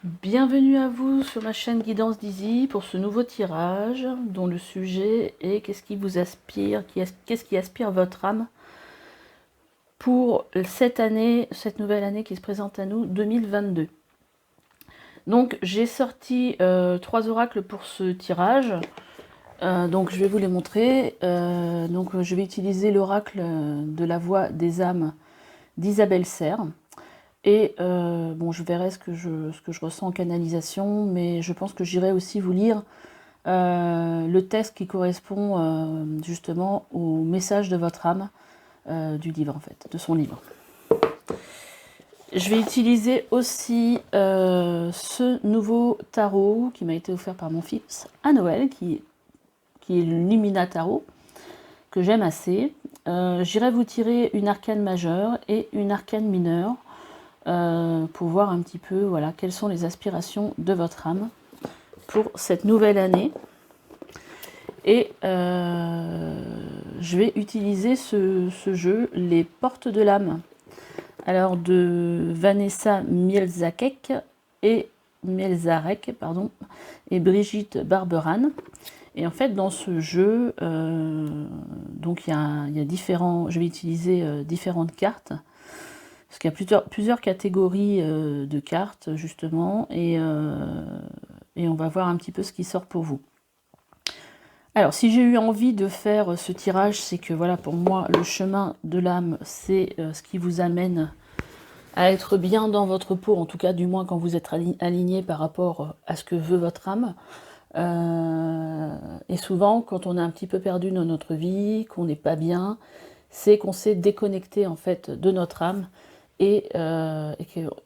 Bienvenue à vous sur ma chaîne Guidance d'Easy pour ce nouveau tirage dont le sujet est qu'est-ce qui vous aspire, qu'est-ce qui aspire votre âme pour cette année, cette nouvelle année qui se présente à nous, 2022. Donc j'ai sorti 3 oracles pour ce tirage, donc je vais vous les montrer. Donc je vais utiliser l'oracle de la voix des âmes d'Isabelle Serre. Et bon, je verrai ce que je ressens en canalisation, mais je pense que j'irai aussi vous lire le texte qui correspond justement au message de votre âme du livre, en fait, de son livre. Je vais utiliser aussi ce nouveau tarot qui m'a été offert par mon fils à Noël, qui est le Lumina Tarot, que j'aime assez. J'irai vous tirer une arcane majeure et une arcane mineure, pour voir un petit peu voilà, quelles sont les aspirations de votre âme pour cette nouvelle année. Et je vais utiliser ce jeu, les portes de l'âme, alors de Vanessa Mielzarek et Brigitte Barberan. Et en fait, dans ce jeu, donc il y a différents, je vais utiliser différentes cartes. Parce qu'il y a plusieurs catégories de cartes, justement, et on va voir un petit peu ce qui sort pour vous. Alors, si j'ai eu envie de faire ce tirage, c'est que, voilà, pour moi, le chemin de l'âme, c'est ce qui vous amène à être bien dans votre peau, en tout cas, du moins, quand vous êtes aligné par rapport à ce que veut votre âme. Et souvent, quand on est un petit peu perdu dans notre vie, qu'on n'est pas bien, c'est qu'on s'est déconnecté, en fait, de notre âme, et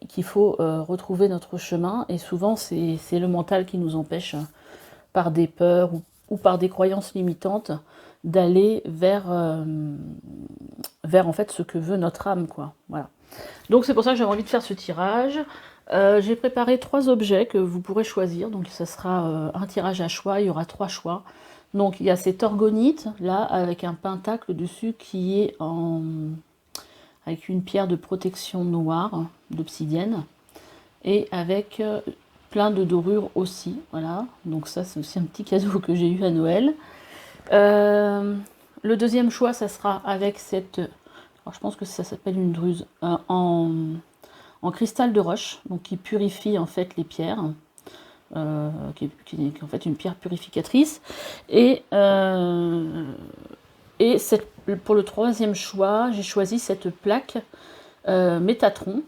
qu'il faut retrouver notre chemin. Et souvent, c'est le mental qui nous empêche, par des peurs ou par des croyances limitantes, d'aller vers en fait ce que veut notre âme, quoi. Voilà. Donc c'est pour ça que j'avais envie de faire ce tirage. J'ai préparé 3 objets que vous pourrez choisir. Donc ça sera un tirage à choix, il y aura 3 choix. Donc il y a cette orgonite là avec un pentacle dessus qui est avec une pierre de protection noire, d'obsidienne, et avec plein de dorures aussi, voilà. Donc ça, c'est aussi un petit cadeau que j'ai eu à Noël. Le deuxième choix, ça sera avec cette, alors je pense que ça s'appelle une druse, en cristal de roche, donc qui purifie en fait les pierres, qui est en fait une pierre purificatrice. Et pour le troisième choix, j'ai choisi cette plaque Métatron,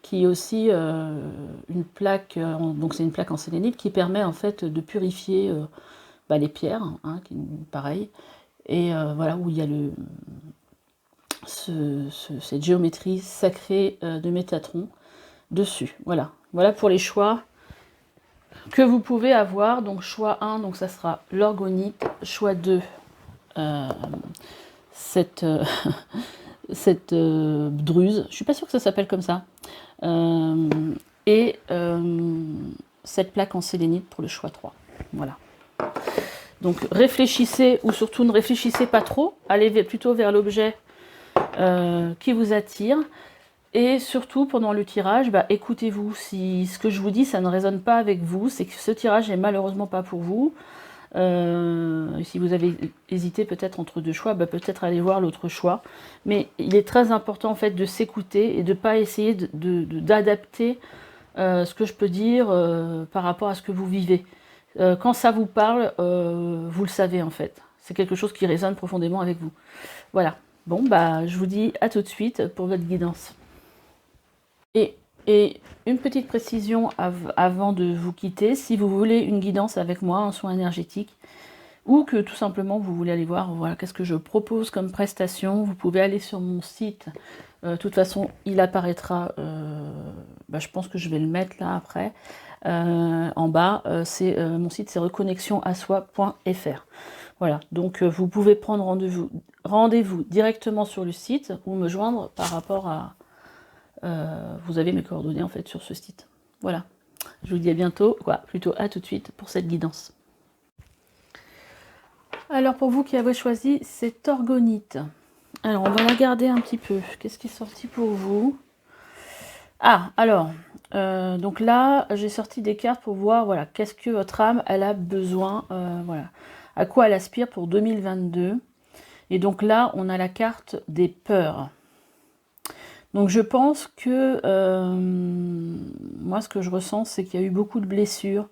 qui est aussi une plaque, donc c'est une plaque en sélénite qui permet en fait de purifier les pierres, hein, pareil, et voilà, où il y a cette géométrie sacrée de Métatron dessus. Voilà, voilà pour les choix que vous pouvez avoir. Donc choix 1, donc ça sera l'orgonite, choix 2, cette druse, je suis pas sûre que ça s'appelle comme ça, et cette plaque en sélénite pour le choix 3. Voilà. Donc réfléchissez, ou surtout ne réfléchissez pas trop, allez plutôt vers l'objet qui vous attire. Et surtout, pendant le tirage, écoutez-vous. Si ce que je vous dis, ça ne résonne pas avec vous, c'est que ce tirage n'est malheureusement pas pour vous. Si vous avez hésité peut-être entre 2 choix, peut-être aller voir l'autre choix. Mais il est très important en fait de s'écouter et de ne pas essayer d'adapter ce que je peux dire par rapport à ce que vous vivez. Quand ça vous parle, vous le savez en fait. C'est quelque chose qui résonne profondément avec vous. Voilà. Bon, je vous dis à tout de suite pour votre guidance. Et une petite précision avant de vous quitter, si vous voulez une guidance avec moi, un soin énergétique, ou que tout simplement vous voulez aller voir, voilà, qu'est-ce que je propose comme prestation, vous pouvez aller sur mon site. De toute façon, il apparaîtra, je pense que je vais le mettre là après, en bas, mon site, c'est reconnexionasoi.fr. Voilà, donc vous pouvez prendre rendez-vous directement sur le site ou me joindre par rapport à... vous avez mes coordonnées en fait sur ce site. Voilà, je vous dis à bientôt, plutôt à tout de suite pour cette guidance. Alors pour vous qui avez choisi cette orgonite, alors on va la garder un petit peu. Qu'est-ce qui est sorti pour vous? Ah, alors, donc là, j'ai sorti des cartes pour voir, voilà, qu'est-ce que votre âme, elle a besoin, voilà, à quoi elle aspire pour 2022. Et donc là, on a la carte des peurs. Donc je pense que, moi, ce que je ressens, c'est qu'il y a eu beaucoup de blessures.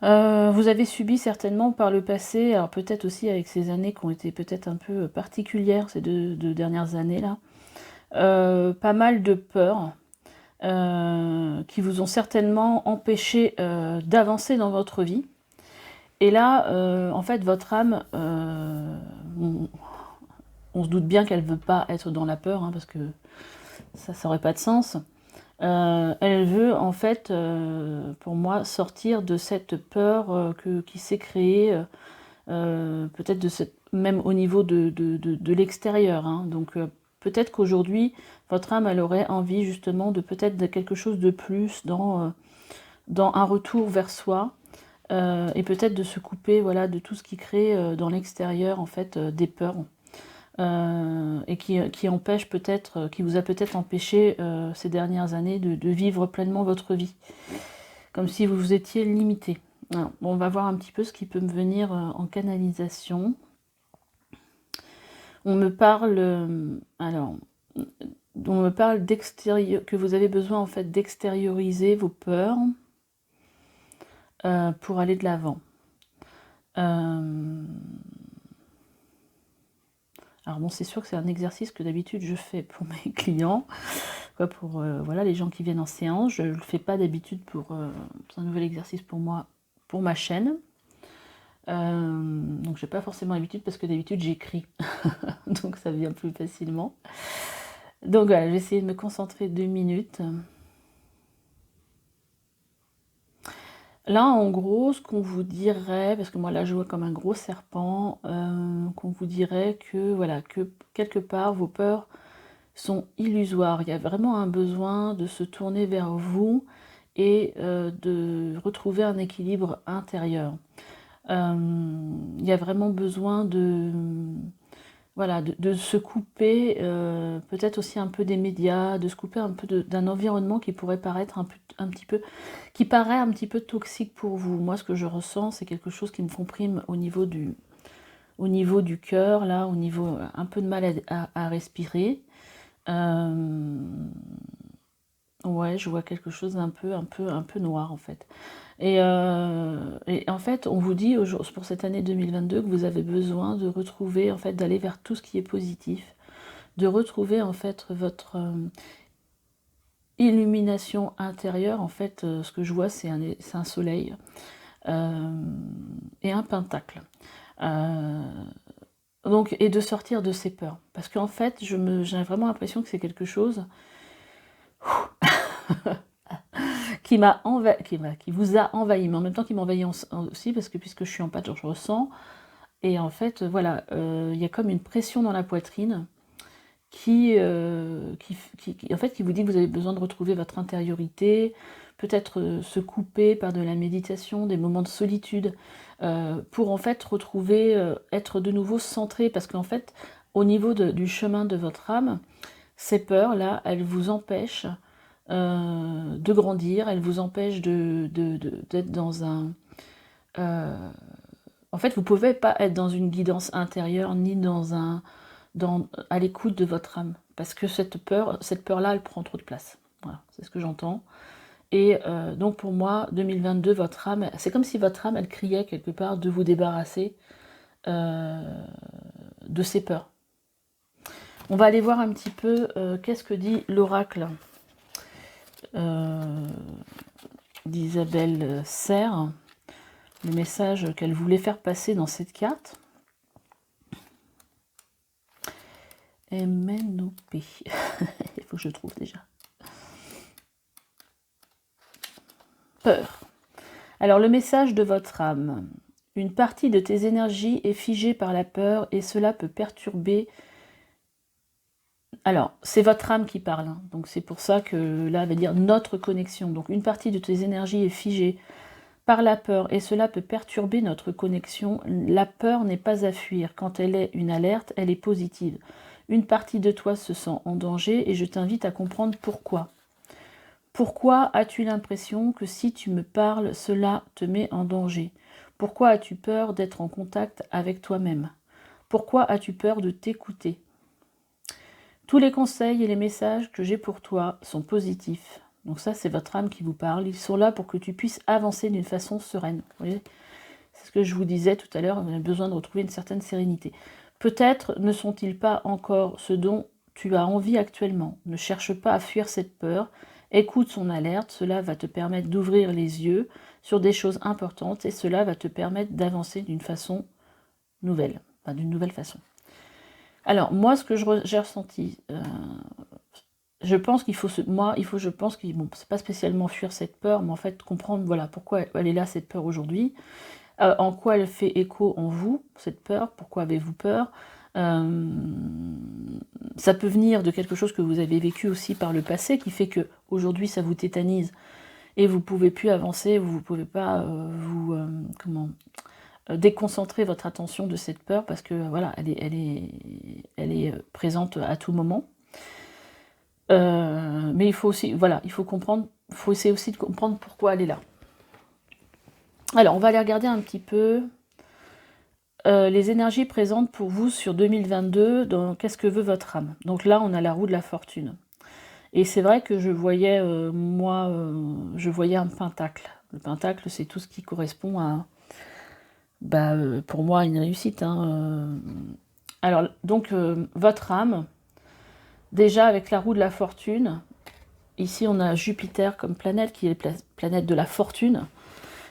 Vous avez subi certainement par le passé, alors peut-être aussi avec ces années qui ont été peut-être un peu particulières, ces deux dernières années-là, pas mal de peurs. Qui vous ont certainement empêché d'avancer dans votre vie. Et là, en fait, votre âme, on se doute bien qu'elle ne veut pas être dans la peur, hein, parce que ça n'aurait pas de sens. Elle veut, en fait, pour moi, sortir de cette peur qui s'est créée, peut-être même au niveau de l'extérieur. Hein. Donc, peut-être qu'aujourd'hui, votre âme, elle aurait envie justement de peut-être de quelque chose de plus dans un retour vers soi, et peut-être de se couper, voilà, de tout ce qui crée dans l'extérieur, en fait, des peurs, et qui empêche peut-être, qui vous a peut-être empêché ces dernières années de vivre pleinement votre vie, comme si vous vous étiez limité. Alors, bon, on va voir un petit peu ce qui peut me venir en canalisation. On me parle, alors, on me parle que vous avez besoin en fait d'extérioriser vos peurs pour aller de l'avant. Alors bon, c'est sûr que c'est un exercice que d'habitude je fais pour mes clients, pour voilà, les gens qui viennent en séance. Je ne le fais pas d'habitude c'est un nouvel exercice pour moi, pour ma chaîne. Donc j'ai pas forcément l'habitude parce que d'habitude j'écris, donc ça vient plus facilement. Donc voilà, je vais essayer de me concentrer 2 minutes. Là, en gros, ce qu'on vous dirait, parce que moi là je vois comme un gros serpent, qu'on vous dirait que voilà, que quelque part vos peurs sont illusoires. Il y a vraiment un besoin de se tourner vers vous et de retrouver un équilibre intérieur. Il y a vraiment besoin voilà, de se couper, peut-être aussi un peu des médias, de se couper un peu d'un environnement qui pourrait paraître qui paraît un petit peu toxique pour vous. Moi, ce que je ressens, c'est quelque chose qui me comprime au niveau du cœur, là, au niveau un peu de mal à respirer. Ouais, je vois quelque chose d'un un peu noir en fait. Et en fait, on vous dit pour cette année 2022 que vous avez besoin de retrouver, en fait, d'aller vers tout ce qui est positif, de retrouver en fait votre illumination intérieure. En fait, ce que je vois, c'est un soleil et un pentacle. Donc, et de sortir de ces peurs. Parce qu'en fait, j'ai vraiment l'impression que c'est quelque chose qui vous a envahi, mais en même temps qui m'envahit aussi, parce que puisque je suis en pâte, je ressens. Et en fait, voilà, il y a comme une pression dans la poitrine en fait, qui vous dit que vous avez besoin de retrouver votre intériorité, peut-être se couper par de la méditation, des moments de solitude, pour en fait retrouver, être de nouveau centré, parce qu'en fait, au niveau du chemin de votre âme, ces peurs-là, elles vous empêchent de grandir, elles vous empêchent d'être dans un... en fait, vous ne pouvez pas être dans une guidance intérieure, ni à l'écoute de votre âme, parce que cette peur-là, elle prend trop de place. Voilà, c'est ce que j'entends. Et donc pour moi, 2022, votre âme, c'est comme si votre âme, elle criait quelque part de vous débarrasser de ces peurs. On va aller voir un petit peu qu'est-ce que dit l'oracle d'Isabelle Serre, le message qu'elle voulait faire passer dans cette carte. MNOP. Il faut que je trouve déjà. Peur. Alors le message de votre âme. Une partie de tes énergies est figée par la peur et cela peut perturber... Alors, c'est votre âme qui parle, hein. Donc c'est pour ça que là, elle va dire notre connexion. Donc une partie de tes énergies est figée par la peur et cela peut perturber notre connexion. La peur n'est pas à fuir. Quand elle est une alerte, elle est positive. Une partie de toi se sent en danger et je t'invite à comprendre pourquoi. Pourquoi as-tu l'impression que si tu me parles, cela te met en danger? Pourquoi as-tu peur d'être en contact avec toi-même? Pourquoi as-tu peur de t'écouter? Tous les conseils et les messages que j'ai pour toi sont positifs. Donc ça, c'est votre âme qui vous parle. Ils sont là pour que tu puisses avancer d'une façon sereine. Vous voyez, c'est ce que je vous disais tout à l'heure, on a besoin de retrouver une certaine sérénité. Peut-être ne sont-ils pas encore ce dont tu as envie actuellement. Ne cherche pas à fuir cette peur. Écoute son alerte, cela va te permettre d'ouvrir les yeux sur des choses importantes et cela va te permettre d'avancer d'une façon nouvelle, enfin d'une nouvelle façon. Alors, moi, ce que j'ai ressenti, je pense qu'il faut, je pense que, bon, c'est pas spécialement fuir cette peur, mais en fait comprendre, voilà, pourquoi elle est là, cette peur aujourd'hui, en quoi elle fait écho en vous, cette peur, pourquoi avez-vous peur, ça peut venir de quelque chose que vous avez vécu aussi par le passé, qui fait que aujourd'hui ça vous tétanise, et vous pouvez plus avancer, vous pouvez pas déconcentrer votre attention de cette peur, parce que, voilà, elle est présente à tout moment. Mais il faut aussi, voilà, il faut comprendre, il faut essayer aussi de comprendre pourquoi elle est là. Alors, on va aller regarder un petit peu les énergies présentes pour vous sur 2022, dans qu'est-ce que veut votre âme. Donc là, on a la roue de la fortune. Et c'est vrai que je voyais, je voyais un pentacle. Le pentacle, c'est tout ce qui correspond à, pour moi, une réussite. Alors, donc, votre âme, déjà avec la roue de la fortune, ici on a Jupiter comme planète, qui est la planète de la fortune,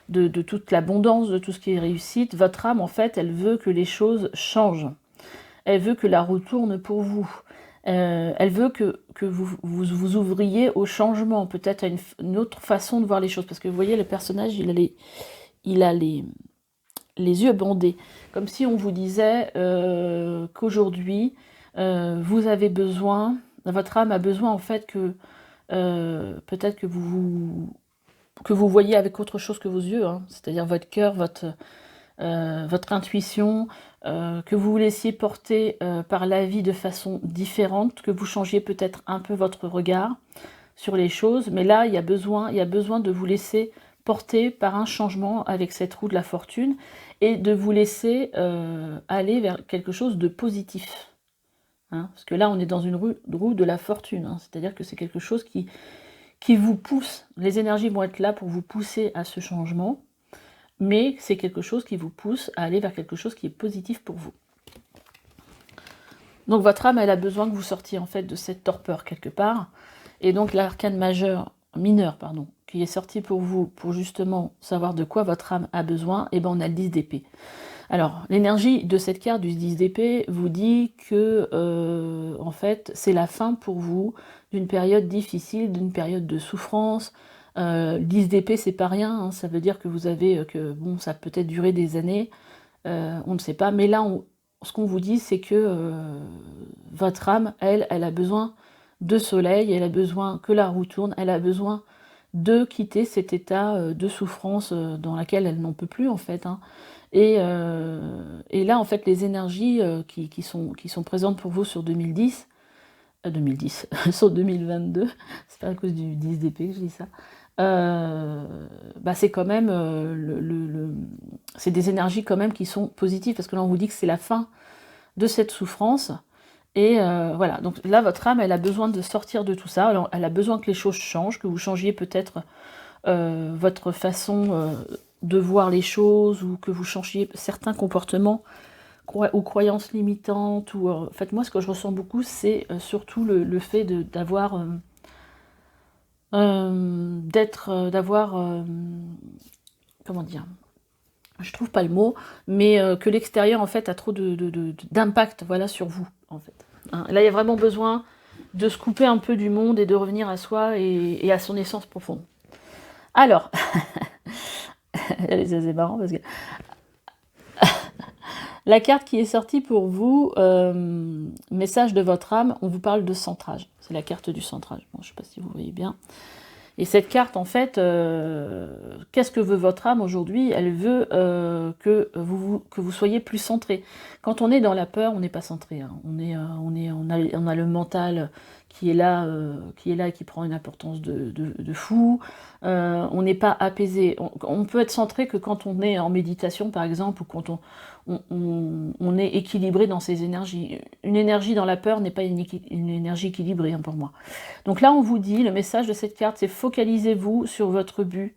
de toute l'abondance, de tout ce qui est réussite. Votre âme, en fait, elle veut que les choses changent. Elle veut que la roue tourne pour vous. Elle veut que vous ouvriez au changement, peut-être à une autre façon de voir les choses. Parce que vous voyez, le personnage, il a les yeux bandés. Comme si on vous disait qu'aujourd'hui, vous avez besoin, votre âme a besoin en fait que peut-être que vous voyez avec autre chose que vos yeux, c'est-à-dire votre cœur, votre intuition, que vous vous laissiez porter par la vie de façon différente, que vous changiez peut-être un peu votre regard sur les choses, mais là, il y a besoin de vous laisser porter par un changement avec cette roue de la fortune et de vous laisser aller vers quelque chose de positif. Parce que là, on est dans une roue de la fortune, c'est-à-dire que c'est quelque chose qui vous pousse, les énergies vont être là pour vous pousser à ce changement, mais c'est quelque chose qui vous pousse à aller vers quelque chose qui est positif pour vous. Donc votre âme, elle a besoin que vous sortiez en fait de cette torpeur quelque part, et donc l'arcane mineur, qui est sorti pour vous, pour justement savoir de quoi votre âme a besoin, et ben on a le 10 d'épée. Alors, l'énergie de cette carte du 10 d'épée vous dit que, en fait, c'est la fin pour vous d'une période difficile, d'une période de souffrance. 10 d'épée, c'est pas rien, ça veut dire que vous avez, ça peut être duré des années, on ne sait pas, mais là, ce qu'on vous dit, c'est que votre âme, elle a besoin de soleil, elle a besoin que la roue tourne, elle a besoin de quitter cet état de souffrance dans laquelle elle n'en peut plus, en fait, Et là, en fait, les énergies qui sont présentes pour vous sur 2010, sur 2022, c'est pas à cause du 10 d'épée que je dis ça, c'est quand même, c'est des énergies quand même qui sont positives, parce que là, on vous dit que c'est la fin de cette souffrance, et voilà, donc là, votre âme, elle a besoin de sortir de tout ça, alors, elle a besoin que les choses changent, que vous changiez peut-être votre façon de voir les choses, ou que vous changiez certains comportements ou croyances limitantes, ou en fait moi ce que je ressens beaucoup c'est surtout le fait d'avoir comment dire, je trouve pas le mot, mais que l'extérieur en fait a trop d'impact, voilà, sur vous en fait. Là il y a vraiment besoin de se couper un peu du monde et de revenir à soi et à son essence profonde. Alors, c'est marrant parce que la carte qui est sortie pour vous, message de votre âme, on vous parle de centrage. C'est la carte du centrage. Bon, je ne sais pas si vous voyez bien. Et cette carte, en fait, qu'est-ce que veut votre âme aujourd'hui? Elle veut que vous soyez plus centré. Quand on est dans la peur, on n'est pas centré. On a le mental qui est là et qui prend une importance de fou. On n'est pas apaisé. On peut être centré que quand on est en méditation, par exemple, ou quand on est équilibré dans ses énergies. Une énergie dans la peur n'est pas une énergie équilibrée, hein, pour moi. Donc là, on vous dit, le message de cette carte, c'est focalisez-vous sur votre but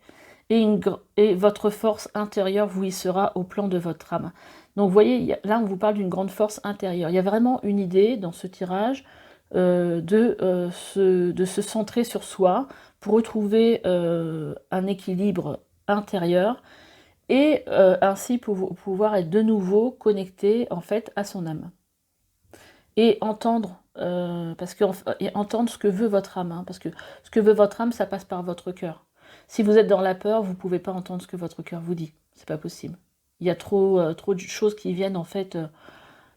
et votre force intérieure vous y sera au plan de votre âme. Donc vous voyez, là on vous parle d'une grande force intérieure. Il y a vraiment une idée dans ce tirage de se centrer sur soi pour retrouver un équilibre intérieur et ainsi pouvoir être de nouveau connecté en fait à son âme. Et entendre, entendre ce que veut votre âme, hein, parce que ce que veut votre âme, ça passe par votre cœur. Si vous êtes dans la peur, vous ne pouvez pas entendre ce que votre cœur vous dit. C'est pas possible. Il y a trop de choses qui viennent en fait,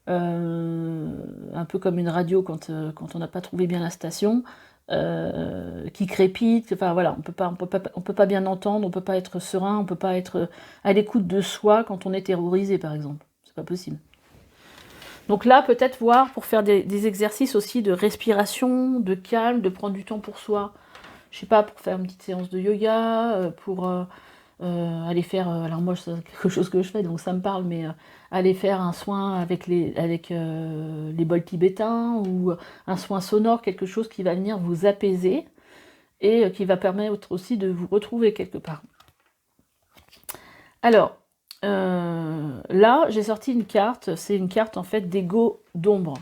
un peu comme une radio quand on n'a pas trouvé bien la station, qui crépite. Enfin voilà, on peut pas bien entendre, on peut pas être serein, on peut pas être à l'écoute de soi quand on est terrorisé par exemple. C'est pas possible. Donc là, peut-être voir pour faire des exercices aussi de respiration, de calme, de prendre du temps pour soi. Je sais pas, pour faire une petite séance de yoga, pour aller faire... alors moi, c'est quelque chose que je fais, donc ça me parle, mais aller faire un soin avec les bols tibétains, ou un soin sonore, quelque chose qui va venir vous apaiser, et qui va permettre aussi de vous retrouver quelque part. Alors, là, j'ai sorti une carte, c'est une carte en fait d'égo d'ombre,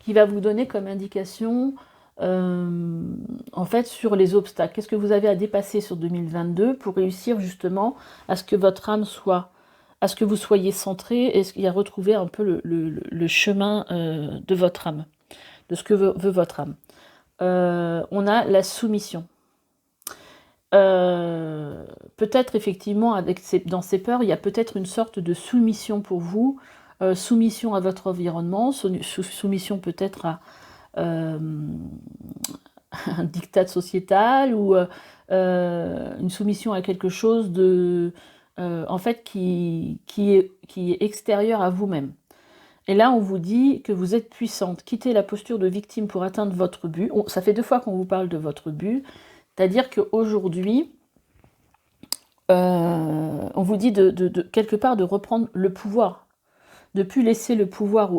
qui va vous donner comme indication en fait sur les obstacles. Qu'est-ce que vous avez à dépasser sur 2022 pour réussir justement à ce que votre âme soit, à ce que vous soyez centré et à retrouver un peu le chemin de votre âme, de ce que veut votre âme. On a la soumission. Peut-être effectivement dans ces peurs, il y a peut-être une sorte de soumission pour vous, soumission à votre environnement, soumission peut-être à un diktat sociétal, ou une soumission à quelque chose de en fait qui est extérieur à vous-même. Et là, on vous dit que vous êtes puissante. Quittez la posture de victime pour atteindre votre but. Ça fait 2 fois qu'on vous parle de votre but. C'est-à-dire qu'aujourd'hui, on vous dit quelque part de reprendre le pouvoir, de ne plus laisser le pouvoir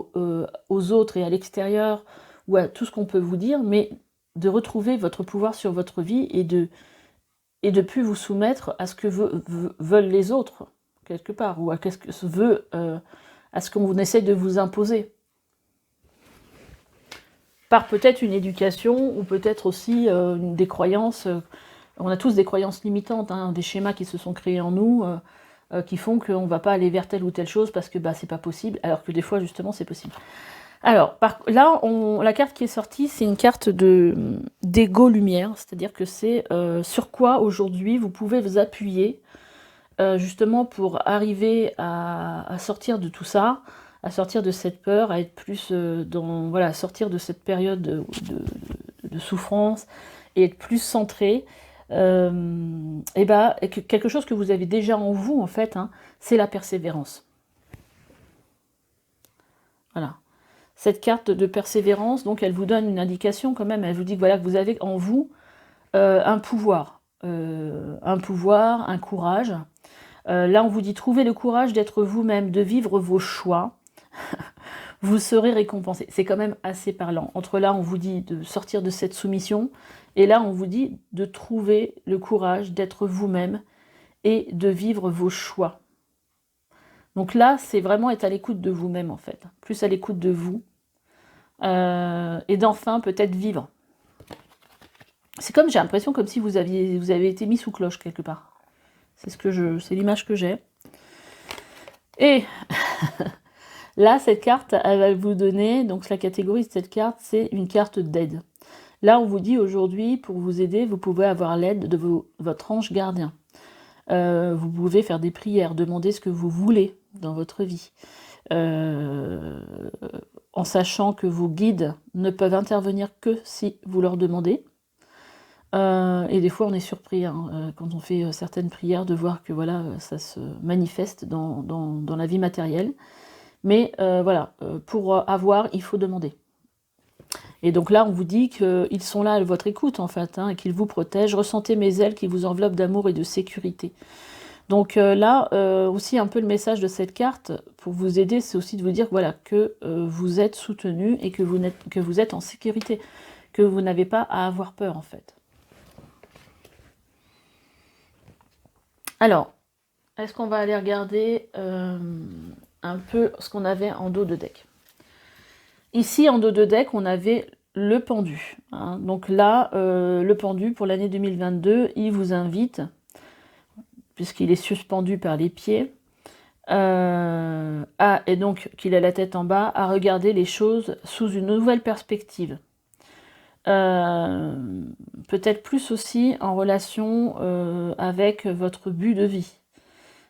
aux autres et à l'extérieur, ou à tout ce qu'on peut vous dire, mais de retrouver votre pouvoir sur votre vie et de plus vous soumettre à ce que veulent les autres, quelque part, ou à ce qu'on essaie de vous imposer. Par peut-être une éducation, ou peut-être aussi des croyances. On a tous des croyances limitantes, hein, des schémas qui se sont créés en nous, qui font qu'on ne va pas aller vers telle ou telle chose parce que c'est pas possible, alors que des fois, justement, c'est possible. Alors, là, la carte qui est sortie, c'est une carte d'égo lumière, c'est-à-dire que c'est sur quoi, aujourd'hui, vous pouvez vous appuyer, justement, pour arriver à sortir de tout ça, à sortir de cette peur, à être plus à sortir de cette période de souffrance, et être plus centré. Quelque chose que vous avez déjà en vous, en fait, hein, c'est la persévérance. Voilà. Cette carte de persévérance, donc, elle vous donne une indication quand même. Elle vous dit que, voilà, que vous avez en vous un pouvoir, un courage. Là, on vous dit, trouvez le courage d'être vous-même, de vivre vos choix. Vous serez récompensé. C'est quand même assez parlant. Entre là, on vous dit de sortir de cette soumission, et là, on vous dit de trouver le courage d'être vous-même et de vivre vos choix. Donc là, c'est vraiment être à l'écoute de vous-même, en fait. Plus à l'écoute de vous. Et d'enfin, peut-être vivre. C'est comme, j'ai l'impression, comme si vous avez été mis sous cloche, quelque part. C'est l'image que j'ai. Et là, cette carte, elle va vous donner, donc la catégorie de cette carte, c'est une carte d'aide. Là, on vous dit aujourd'hui, pour vous aider, vous pouvez avoir l'aide de votre ange gardien. Vous pouvez faire des prières, demander ce que vous voulez dans votre vie. En sachant que vos guides ne peuvent intervenir que si vous leur demandez. Et des fois, on est surpris, hein, quand on fait certaines prières, de voir que voilà, ça se manifeste dans la vie matérielle. Mais voilà, pour avoir, il faut demander. Et donc là, on vous dit qu'ils sont là à votre écoute, en fait, hein, et qu'ils vous protègent. Ressentez mes ailes qui vous enveloppent d'amour et de sécurité. Donc là, aussi un peu le message de cette carte, pour vous aider, c'est aussi de vous dire voilà, que vous êtes soutenu et que vous êtes en sécurité, que vous n'avez pas à avoir peur, en fait. Alors, est-ce qu'on va aller regarder un peu ce qu'on avait en dos de deck? Ici, en dos de deck, on avait le pendu. Hein. Donc là, le pendu, pour l'année 2022, il vous invite, puisqu'il est suspendu par les pieds, et donc qu'il a la tête en bas, à regarder les choses sous une nouvelle perspective. Peut-être plus aussi en relation avec votre but de vie,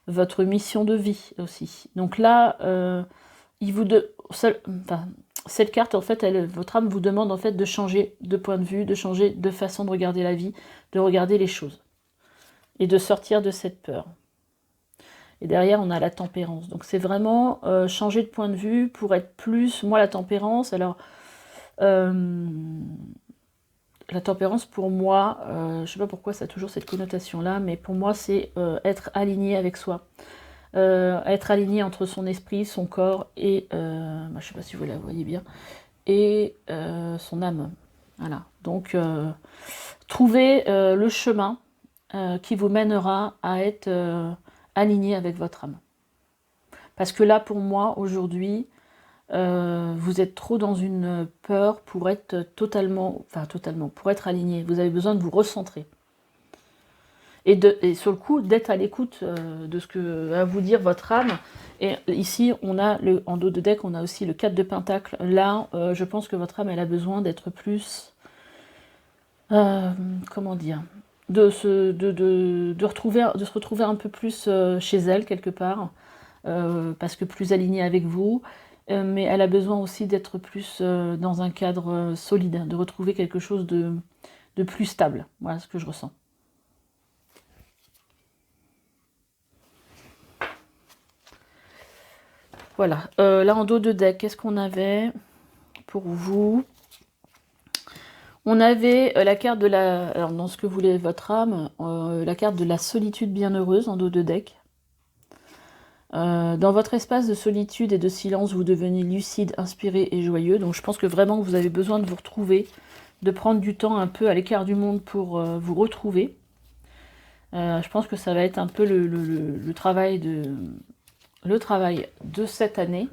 votre mission de vie aussi. Donc là, cette carte, en fait, votre âme vous demande en fait de changer de point de vue, de changer de façon de regarder la vie, de regarder les choses et de sortir de cette peur. Et derrière, on a la tempérance. Donc c'est vraiment changer de point de vue pour être plus... Moi, la tempérance, alors... la tempérance, pour moi, je ne sais pas pourquoi ça a toujours cette connotation-là, mais pour moi, c'est être aligné avec soi. Être aligné entre son esprit, son corps et... je ne sais pas si vous la voyez bien. Et son âme. Voilà. Donc, trouvez le chemin qui vous mènera à être aligné avec votre âme. Parce que là, pour moi, aujourd'hui, vous êtes trop dans une peur pour être totalement, pour être aligné. Vous avez besoin de vous recentrer. Et sur le coup, d'être à l'écoute de ce que va vous dire votre âme. Et ici, on a en dos de deck, on a aussi le 4 de Pentacle. Là, je pense que votre âme, elle a besoin d'être plus... comment dire, de se retrouver un peu plus chez elle quelque part, parce que plus alignée avec vous, mais elle a besoin aussi d'être plus dans un cadre solide, de retrouver quelque chose de plus stable. Voilà ce que je ressens. Voilà, là en dos de deck, qu'est-ce qu'on avait pour vous? On avait la carte de la... Alors, dans ce que voulait votre âme, la carte de la solitude bienheureuse en dos de deck. Dans votre espace de solitude et de silence, vous devenez lucide, inspiré et joyeux. Donc je pense que vraiment vous avez besoin de vous retrouver, de prendre du temps un peu à l'écart du monde pour vous retrouver. Je pense que ça va être un peu le travail de cette année.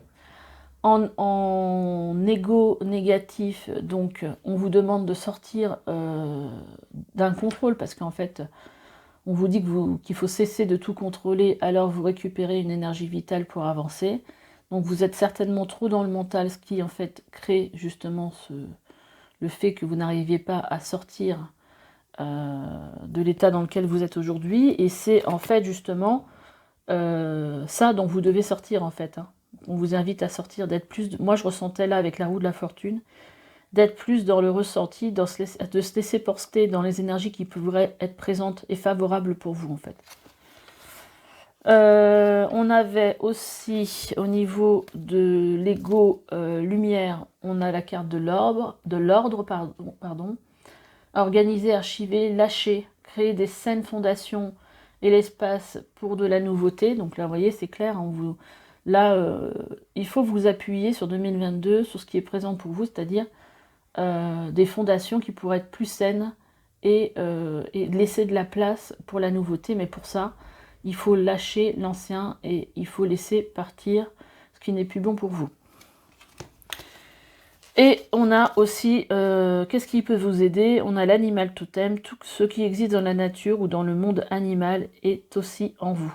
En égo négatif, donc on vous demande de sortir d'un contrôle, parce qu'en fait, on vous dit qu'il faut cesser de tout contrôler, alors vous récupérez une énergie vitale pour avancer. Donc vous êtes certainement trop dans le mental, ce qui en fait crée justement le fait que vous n'arriviez pas à sortir de l'état dans lequel vous êtes aujourd'hui. Et c'est en fait justement ça dont vous devez sortir en fait. Hein. On vous invite à sortir, d'être plus... Moi, je ressentais là, avec la roue de la fortune, d'être plus dans le ressenti, de se laisser porter dans les énergies qui pourraient être présentes et favorables pour vous, en fait. On avait aussi, au niveau de l'ego lumière, on a la carte de l'ordre, pardon. Organiser, archiver, lâcher, créer des saines fondations et l'espace pour de la nouveauté. Donc là, vous voyez, c'est clair, là, il faut vous appuyer sur 2022, sur ce qui est présent pour vous, c'est-à-dire des fondations qui pourraient être plus saines et laisser de la place pour la nouveauté. Mais pour ça, il faut lâcher l'ancien et il faut laisser partir ce qui n'est plus bon pour vous. Et on a aussi, qu'est-ce qui peut vous aider? On a l'animal totem, tout ce qui existe dans la nature ou dans le monde animal est aussi en vous.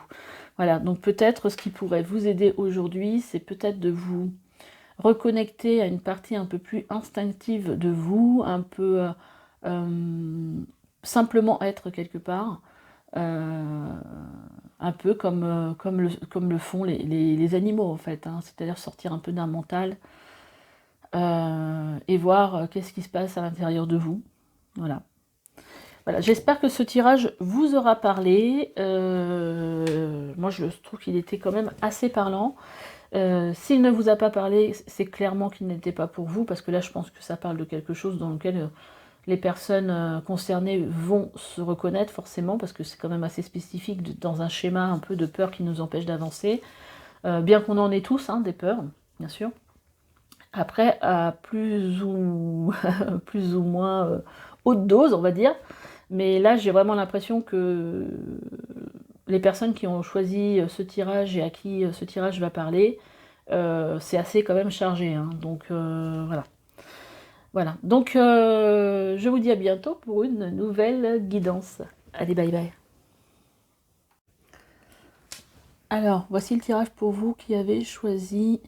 Voilà, donc peut-être ce qui pourrait vous aider aujourd'hui, c'est peut-être de vous reconnecter à une partie un peu plus instinctive de vous, un peu simplement être quelque part, un peu comme le font les animaux en fait, hein, c'est-à-dire sortir un peu d'un mental et voir qu'est-ce qui se passe à l'intérieur de vous. Voilà. Voilà, j'espère que ce tirage vous aura parlé. Moi, je trouve qu'il était quand même assez parlant. S'il ne vous a pas parlé, c'est clairement qu'il n'était pas pour vous, parce que là je pense que ça parle de quelque chose dans lequel les personnes concernées vont se reconnaître forcément, parce que c'est quand même assez spécifique dans un schéma un peu de peur qui nous empêche d'avancer, bien qu'on en ait tous, hein, des peurs, bien sûr. Après, à plus ou, plus ou moins haute dose, on va dire, mais là j'ai vraiment l'impression que les personnes qui ont choisi ce tirage et à qui ce tirage va parler, c'est assez quand même chargé, hein. Donc voilà. Voilà, donc je vous dis à bientôt pour une nouvelle guidance. Allez, bye bye. Alors, voici le tirage pour vous qui avez choisi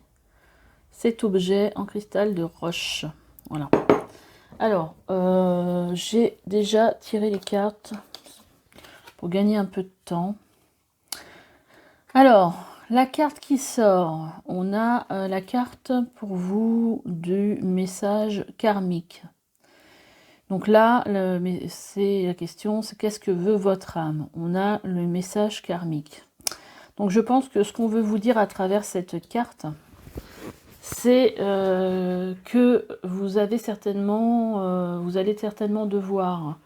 cet objet en cristal de roche. Voilà. Alors, j'ai déjà tiré les cartes pour gagner un peu de temps. Alors, la carte qui sort, on a la carte pour vous du message karmique. Donc là, c'est la question, c'est qu'est-ce que veut votre âme? On a le message karmique. Donc je pense que ce qu'on veut vous dire à travers cette carte, c'est que vous allez certainement devoir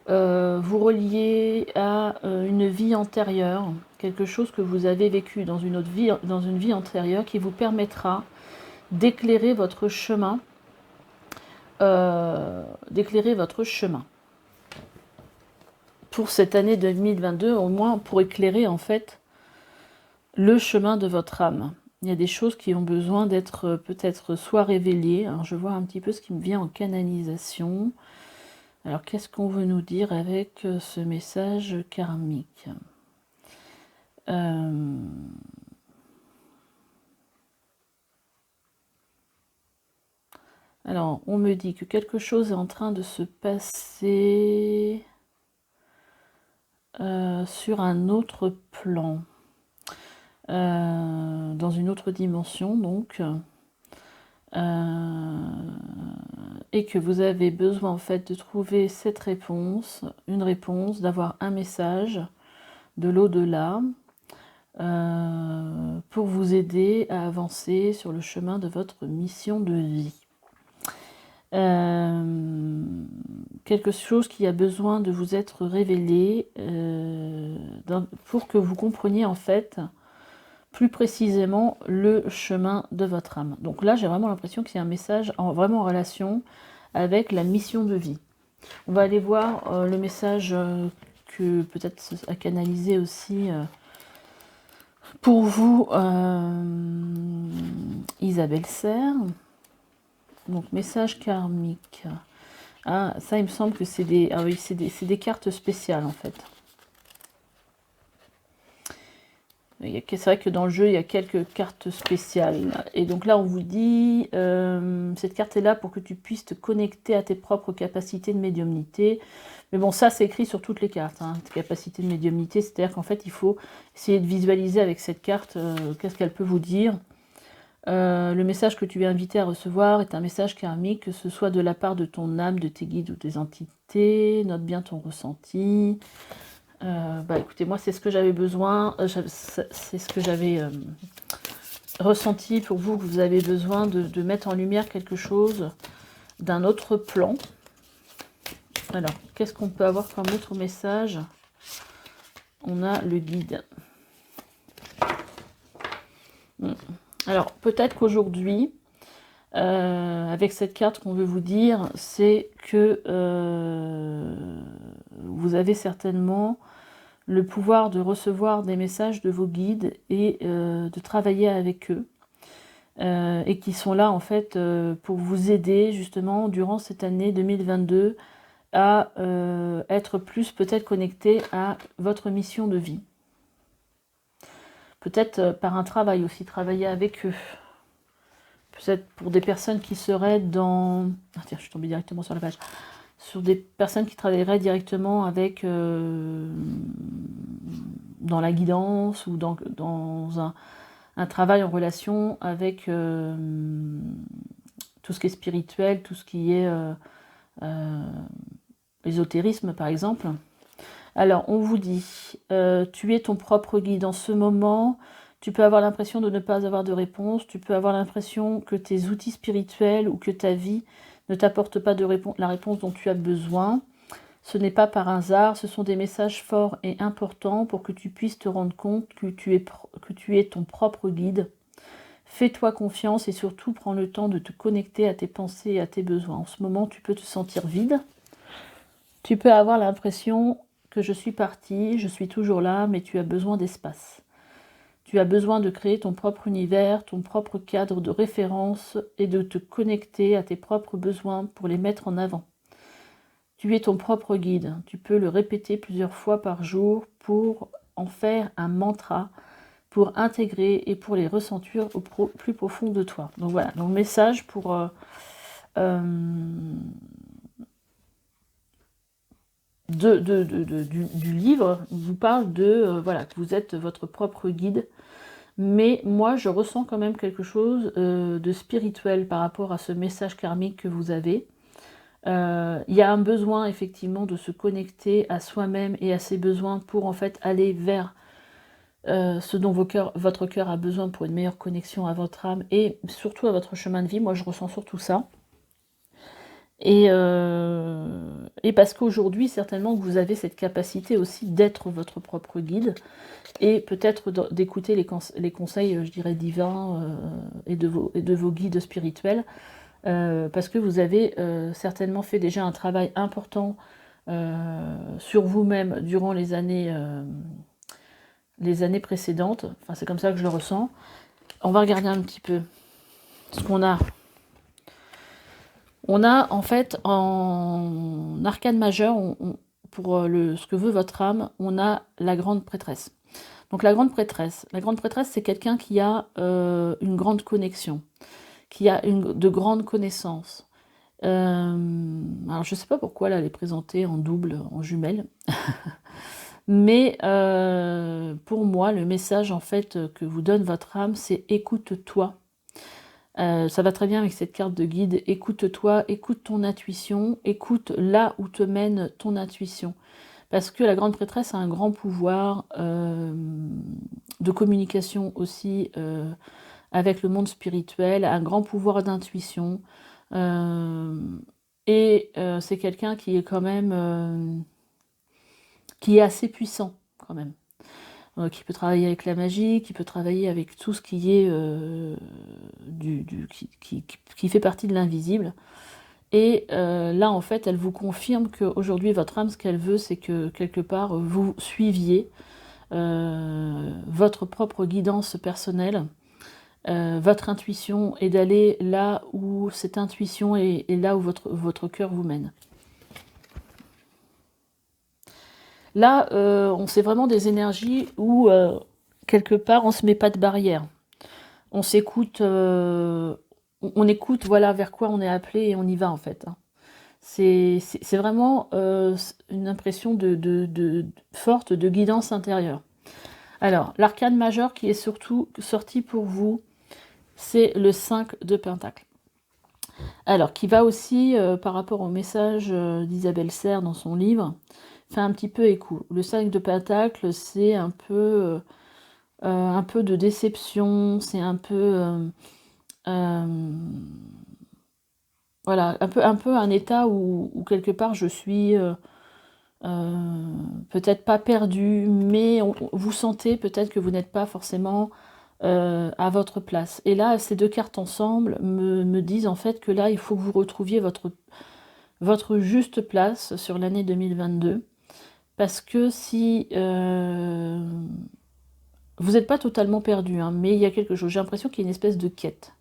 vous relier à une vie antérieure, quelque chose que vous avez vécu dans une vie antérieure qui vous permettra d'éclairer votre chemin. Pour cette année 2022, au moins pour éclairer en fait le chemin de votre âme. Il y a des choses qui ont besoin d'être peut-être soit révélées. Alors je vois un petit peu ce qui me vient en canalisation. Alors qu'est-ce qu'on veut nous dire avec ce message karmique? Alors on me dit que quelque chose est en train de se passer sur un autre plan. Dans une autre dimension donc, et que vous avez besoin en fait de trouver cette réponse, une réponse, d'avoir un message de l'au-delà pour vous aider à avancer sur le chemin de votre mission de vie. Quelque chose qui a besoin de vous être révélé pour que vous compreniez en fait plus précisément le chemin de votre âme. Donc là, j'ai vraiment l'impression que c'est un message vraiment en relation avec la mission de vie. On va aller voir le message que peut-être à canaliser aussi pour vous, Isabelle Serre. Donc, message karmique. Ah, ça, il me semble que c'est des, ah oui, c'est des cartes spéciales en fait. C'est vrai que dans le jeu, il y a quelques cartes spéciales. Et donc là, on vous dit, cette carte est là pour que tu puisses te connecter à tes propres capacités de médiumnité. Mais bon, ça, c'est écrit sur toutes les cartes, hein, capacités de médiumnité. C'est-à-dire qu'en fait, il faut essayer de visualiser avec cette carte qu'est-ce qu'elle peut vous dire. Le message que tu es invité à recevoir est un message karmique, que ce soit de la part de ton âme, de tes guides ou tes entités. Note bien ton ressenti. Bah écoutez, moi c'est ce que j'avais besoin, c'est ce que j'avais ressenti pour vous, que vous avez besoin de mettre en lumière quelque chose d'un autre plan. Alors, qu'est-ce qu'on peut avoir comme autre message? On a le guide. Alors, peut-être qu'aujourd'hui, avec cette carte qu'on veut vous dire, c'est que vous avez certainement le pouvoir de recevoir des messages de vos guides et de travailler avec eux. Et qui sont là en fait pour vous aider justement durant cette année 2022 à être plus peut-être connecté à votre mission de vie. Peut-être par un travail aussi, travailler avec eux. Peut-être pour des personnes qui seraient dans... Ah tiens, je suis tombée directement sur la page. Sur des personnes qui travailleraient directement avec... dans la guidance ou dans un travail en relation avec tout ce qui est spirituel, tout ce qui est ésotérisme par exemple. Alors on vous dit, tu es ton propre guide en ce moment, Tu peux avoir l'impression de ne pas avoir de réponse, tu peux avoir l'impression que tes outils spirituels ou que ta vie ne t'apportent pas la réponse dont tu as besoin. Ce n'est pas par hasard, ce sont des messages forts et importants pour que tu puisses te rendre compte que tu es ton propre guide. Fais-toi confiance et surtout prends le temps de te connecter à tes pensées et à tes besoins. En ce moment, tu peux te sentir vide. Tu peux avoir l'impression que je suis partie, je suis toujours là, mais tu as besoin d'espace. Tu as besoin de créer ton propre univers, ton propre cadre de référence et de te connecter à tes propres besoins pour les mettre en avant. Tu es ton propre guide. Tu peux le répéter plusieurs fois par jour pour en faire un mantra, pour intégrer et pour les ressentir au plus profond de toi. Donc voilà, donc le message du livre vous parle de voilà, que vous êtes votre propre guide. Mais moi, je ressens quand même quelque chose de spirituel par rapport à ce message karmique que vous avez. Il y a un besoin effectivement de se connecter à soi-même et à ses besoins pour en fait aller vers ce dont votre cœur a besoin pour une meilleure connexion à votre âme et surtout à votre chemin de vie. Moi, je ressens surtout ça. Et parce qu'aujourd'hui, certainement que vous avez cette capacité aussi d'être votre propre guide et peut-être d'écouter les conseils, je dirais, divins et de vos guides spirituels, parce que vous avez certainement fait déjà un travail important sur vous-même durant les années précédentes. Enfin, c'est comme ça que je le ressens. On va regarder un petit peu ce qu'on a. On a en fait en arcane majeur, pour ce que veut votre âme, on a la grande prêtresse. Donc la grande prêtresse, c'est quelqu'un qui a une grande connexion, qui a de grandes connaissances. Alors je ne sais pas pourquoi là, elle est présentée en double, en jumelle. Mais pour moi, le message en fait que vous donne votre âme, c'est écoute-toi. Ça va très bien avec cette carte de guide. Écoute-toi, écoute ton intuition, écoute là où te mène ton intuition. Parce que la grande prêtresse a un grand pouvoir de communication aussi avec le monde spirituel, un grand pouvoir d'intuition. Et c'est quelqu'un qui est quand même qui est assez puissant quand même. Qui peut travailler avec la magie, qui peut travailler avec tout ce qui est qui fait partie de l'invisible. Et là, en fait, elle vous confirme qu'aujourd'hui, votre âme, ce qu'elle veut, c'est que quelque part, vous suiviez votre propre guidance personnelle, votre intuition, et d'aller là où cette intuition est là où votre cœur vous mène. Là, c'est vraiment des énergies où, quelque part, on ne se met pas de barrière. On s'écoute, on écoute, voilà, vers quoi on est appelé et on y va, en fait. C'est vraiment une impression forte de guidance intérieure. Alors, l'arcane majeur qui est surtout sorti pour vous, c'est le 5 de Pentacle. Alors, qui va aussi, par rapport au message d'Isabelle Serre dans son livre, fait un petit peu écho. Le 5 de Pentacle, c'est un peu de déception, c'est un peu voilà, un peu un état où quelque part je suis peut-être pas perdu, mais vous sentez peut-être que vous n'êtes pas forcément à votre place. Et là, ces deux cartes ensemble me disent en fait que là, il faut que vous retrouviez votre juste place sur l'année 2022. Parce que si vous n'êtes pas totalement perdu, hein, mais il y a quelque chose, j'ai l'impression qu'il y a une espèce de quête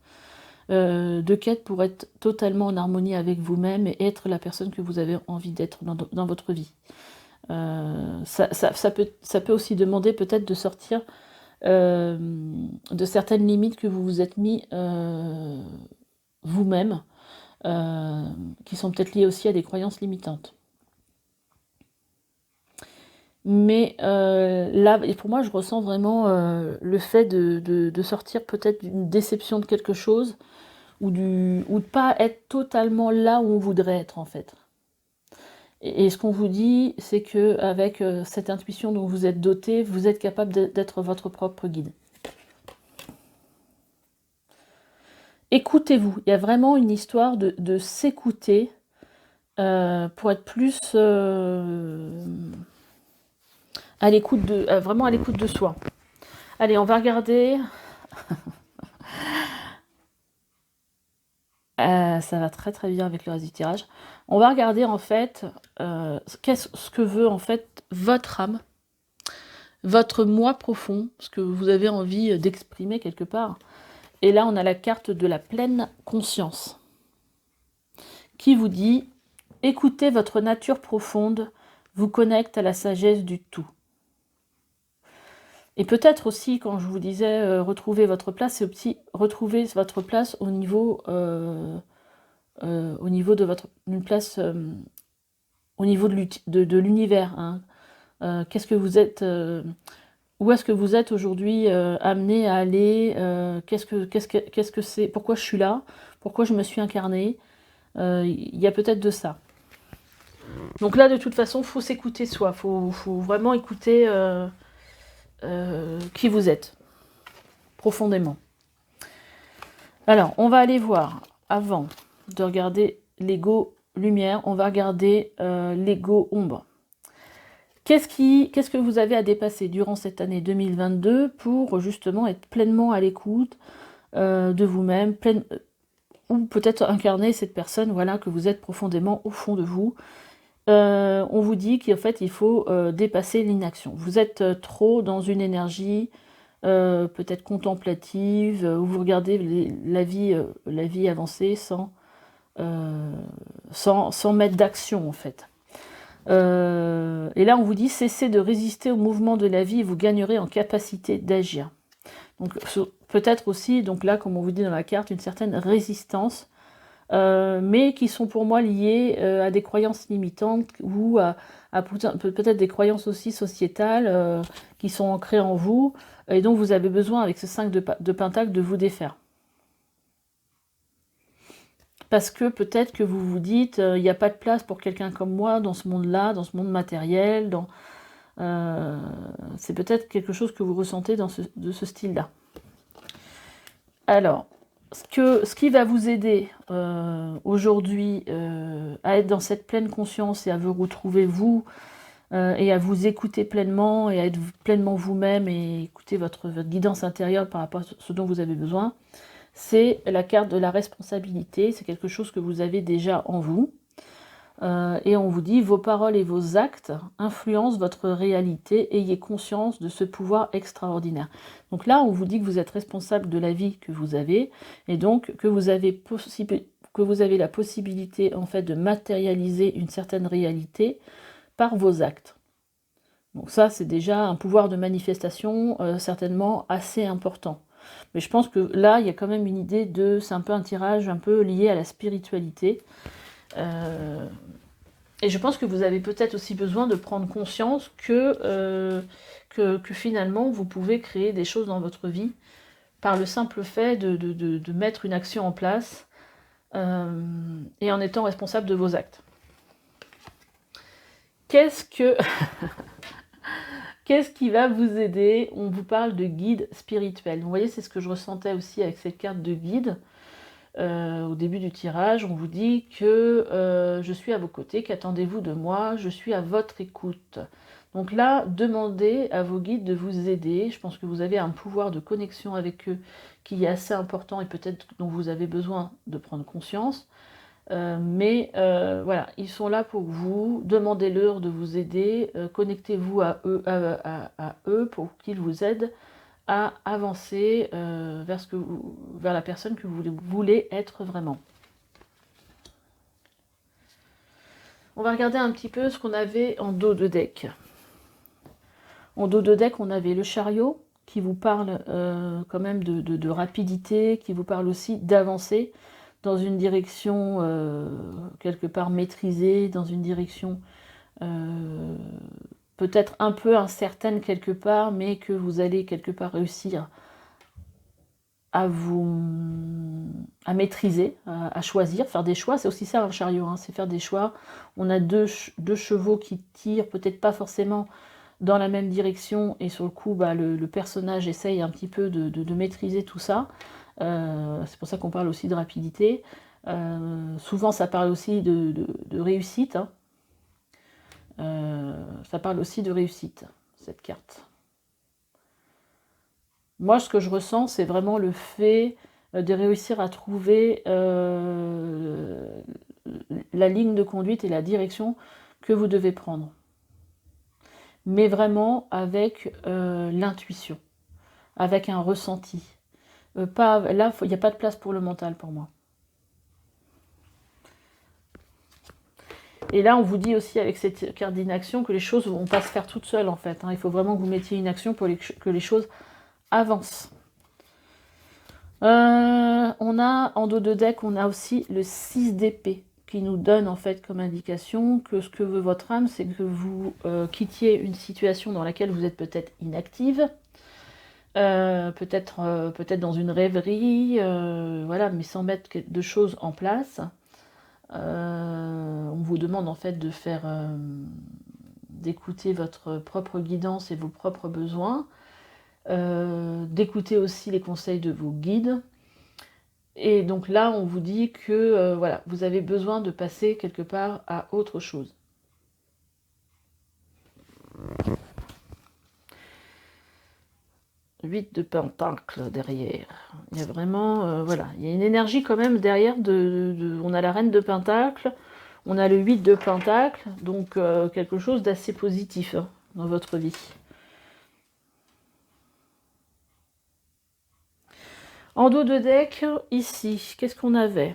pour être totalement en harmonie avec vous-même et être la personne que vous avez envie d'être dans votre vie. Ça peut aussi demander peut-être de sortir de certaines limites que vous vous êtes mis vous-même, qui sont peut-être liées aussi à des croyances limitantes. Mais là, et pour moi, je ressens vraiment le fait de sortir peut-être d'une déception de quelque chose ou de pas être totalement là où on voudrait être en fait. Et ce qu'on vous dit, c'est que avec cette intuition dont vous êtes doté, vous êtes capable d'être votre propre guide. écoutez-vous. Il y a vraiment une histoire de s'écouter pour être plus à l'écoute vraiment à l'écoute de soi. Allez, on va regarder. Ça va très très bien avec le reste du tirage. On va regarder en fait ce que veut en fait votre âme, votre moi profond, ce que vous avez envie d'exprimer quelque part. Et là, on a la carte de la pleine conscience qui vous dit « Écoutez votre nature profonde, vous connecte à la sagesse du tout ». Et peut-être aussi, quand je vous disais retrouver votre place, c'est aussi retrouver votre place au niveau de votre une place au niveau de l'univers. Hein. Qu'est-ce que vous êtes où est-ce que vous êtes aujourd'hui amené à aller qu'est-ce que c'est, pourquoi je suis là, pourquoi je me suis incarnée. Il y a peut-être de ça. Donc là, de toute façon, il faut s'écouter soi. Faut vraiment écouter qui vous êtes, profondément. Alors, on va aller voir, avant de regarder l'ego lumière, on va regarder l'ego ombre. Qu'est-ce que vous avez à dépasser durant cette année 2022 pour justement être pleinement à l'écoute de vous-même, ou peut-être incarner cette personne, voilà, que vous êtes profondément au fond de vous. On vous dit qu'en fait, il faut dépasser l'inaction. Vous êtes trop dans une énergie peut-être contemplative, où vous regardez la vie avancer sans mettre d'action, en fait. Et là, on vous dit, cessez de résister au mouvement de la vie et vous gagnerez en capacité d'agir. Donc, peut-être aussi, donc là, comme on vous dit dans la carte, une certaine résistance, mais qui sont pour moi liées à des croyances limitantes ou à peut-être des croyances aussi sociétales qui sont ancrées en vous et dont vous avez besoin, avec ce 5 de Pentacle, de vous défaire. Parce que peut-être que vous vous dites, il n'y a pas de place pour quelqu'un comme moi dans ce monde-là, dans ce monde matériel. C'est peut-être quelque chose que vous ressentez de ce style-là. Alors, ce qui va vous aider aujourd'hui à être dans cette pleine conscience et à vous retrouver vous et à vous écouter pleinement et à être pleinement vous-même et écouter votre guidance intérieure par rapport à ce dont vous avez besoin, c'est la carte de la responsabilité. C'est quelque chose que vous avez déjà en vous. Et on vous dit, vos paroles et vos actes influencent votre réalité, ayez conscience de ce pouvoir extraordinaire. Donc là, on vous dit que vous êtes responsable de la vie que vous avez, et donc que vous avez la possibilité en fait de matérialiser une certaine réalité par vos actes. Donc ça, c'est déjà un pouvoir de manifestation certainement assez important. Mais je pense que là, il y a quand même une idée c'est un peu un tirage un peu lié à la spiritualité. Et je pense que vous avez peut-être aussi besoin de prendre conscience que finalement, vous pouvez créer des choses dans votre vie par le simple fait de mettre une action en place et en étant responsable de vos actes. Qu'est-ce qui va vous aider? On vous parle de guide spirituel. Vous voyez, c'est ce que je ressentais aussi avec cette carte de guide. Au début du tirage, on vous dit que je suis à vos côtés, qu'attendez-vous de moi, je suis à votre écoute. Donc là, demandez à vos guides de vous aider. Je pense que vous avez un pouvoir de connexion avec eux qui est assez important et peut-être dont vous avez besoin de prendre conscience. Mais voilà, ils sont là pour vous, demandez-leur de vous aider, connectez-vous à eux pour qu'ils vous aident à avancer vers la personne que vous voulez être vraiment. On va regarder un petit peu ce qu'on avait en dos de deck. En dos de deck, on avait le chariot qui vous parle quand même de rapidité, qui vous parle aussi d'avancer dans une direction quelque part maîtrisée, dans une direction peut-être un peu incertaine quelque part, mais que vous allez quelque part réussir à maîtriser, à choisir, faire des choix. C'est aussi ça un chariot, hein, c'est faire des choix. On a deux chevaux qui tirent, peut-être pas forcément dans la même direction, et sur le coup, le personnage essaye un petit peu de maîtriser tout ça. C'est pour ça qu'on parle aussi de rapidité. Souvent, ça parle aussi de réussite. Hein. Ça parle aussi de réussite, cette carte. Moi, ce que je ressens, c'est vraiment le fait de réussir à trouver la ligne de conduite et la direction que vous devez prendre. Mais vraiment avec l'intuition, avec un ressenti. Là, il n'y a pas de place pour le mental pour moi. Et là, on vous dit aussi avec cette carte d'inaction que les choses ne vont pas se faire toutes seules en fait. Hein. Il faut vraiment que vous mettiez une action pour que les choses avancent. On a en dos de deck, on a aussi le 6 d'épée qui nous donne en fait comme indication que ce que veut votre âme, c'est que vous quittiez une situation dans laquelle vous êtes peut-être inactive, peut-être dans une rêverie, voilà, mais sans mettre de choses en place. On vous demande en fait de faire, d'écouter votre propre guidance et vos propres besoins, d'écouter aussi les conseils de vos guides. Et donc là, on vous dit que voilà, vous avez besoin de passer quelque part à autre chose. Huit de pentacles derrière. Il y a vraiment, voilà, il y a une énergie quand même derrière. On a la reine de pentacles, on a le 8 de pentacles, donc quelque chose d'assez positif hein, dans votre vie. En dos de deck, ici, qu'est-ce qu'on avait?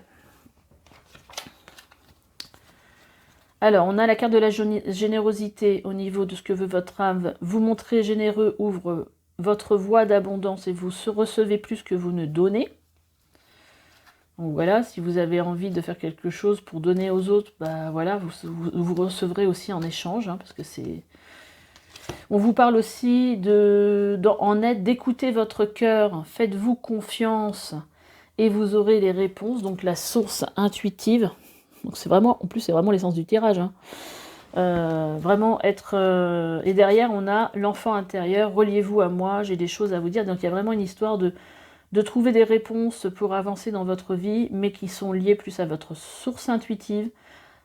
Alors, on a la carte de la générosité au niveau de ce que veut votre âme. Vous montrez généreux, ouvre votre voie d'abondance et vous recevez plus que vous ne donnez. Donc voilà, si vous avez envie de faire quelque chose pour donner aux autres, bah voilà, vous recevrez aussi en échange, hein, parce que c'est... On vous parle aussi en aide d'écouter votre cœur, faites-vous confiance et vous aurez les réponses, donc la source intuitive. Donc c'est vraiment, en plus c'est vraiment l'essence du tirage. Hein. Vraiment être... Et derrière on a l'enfant intérieur, reliez-vous à moi, j'ai des choses à vous dire. Donc il y a vraiment une histoire de trouver des réponses pour avancer dans votre vie, mais qui sont liées plus à votre source intuitive,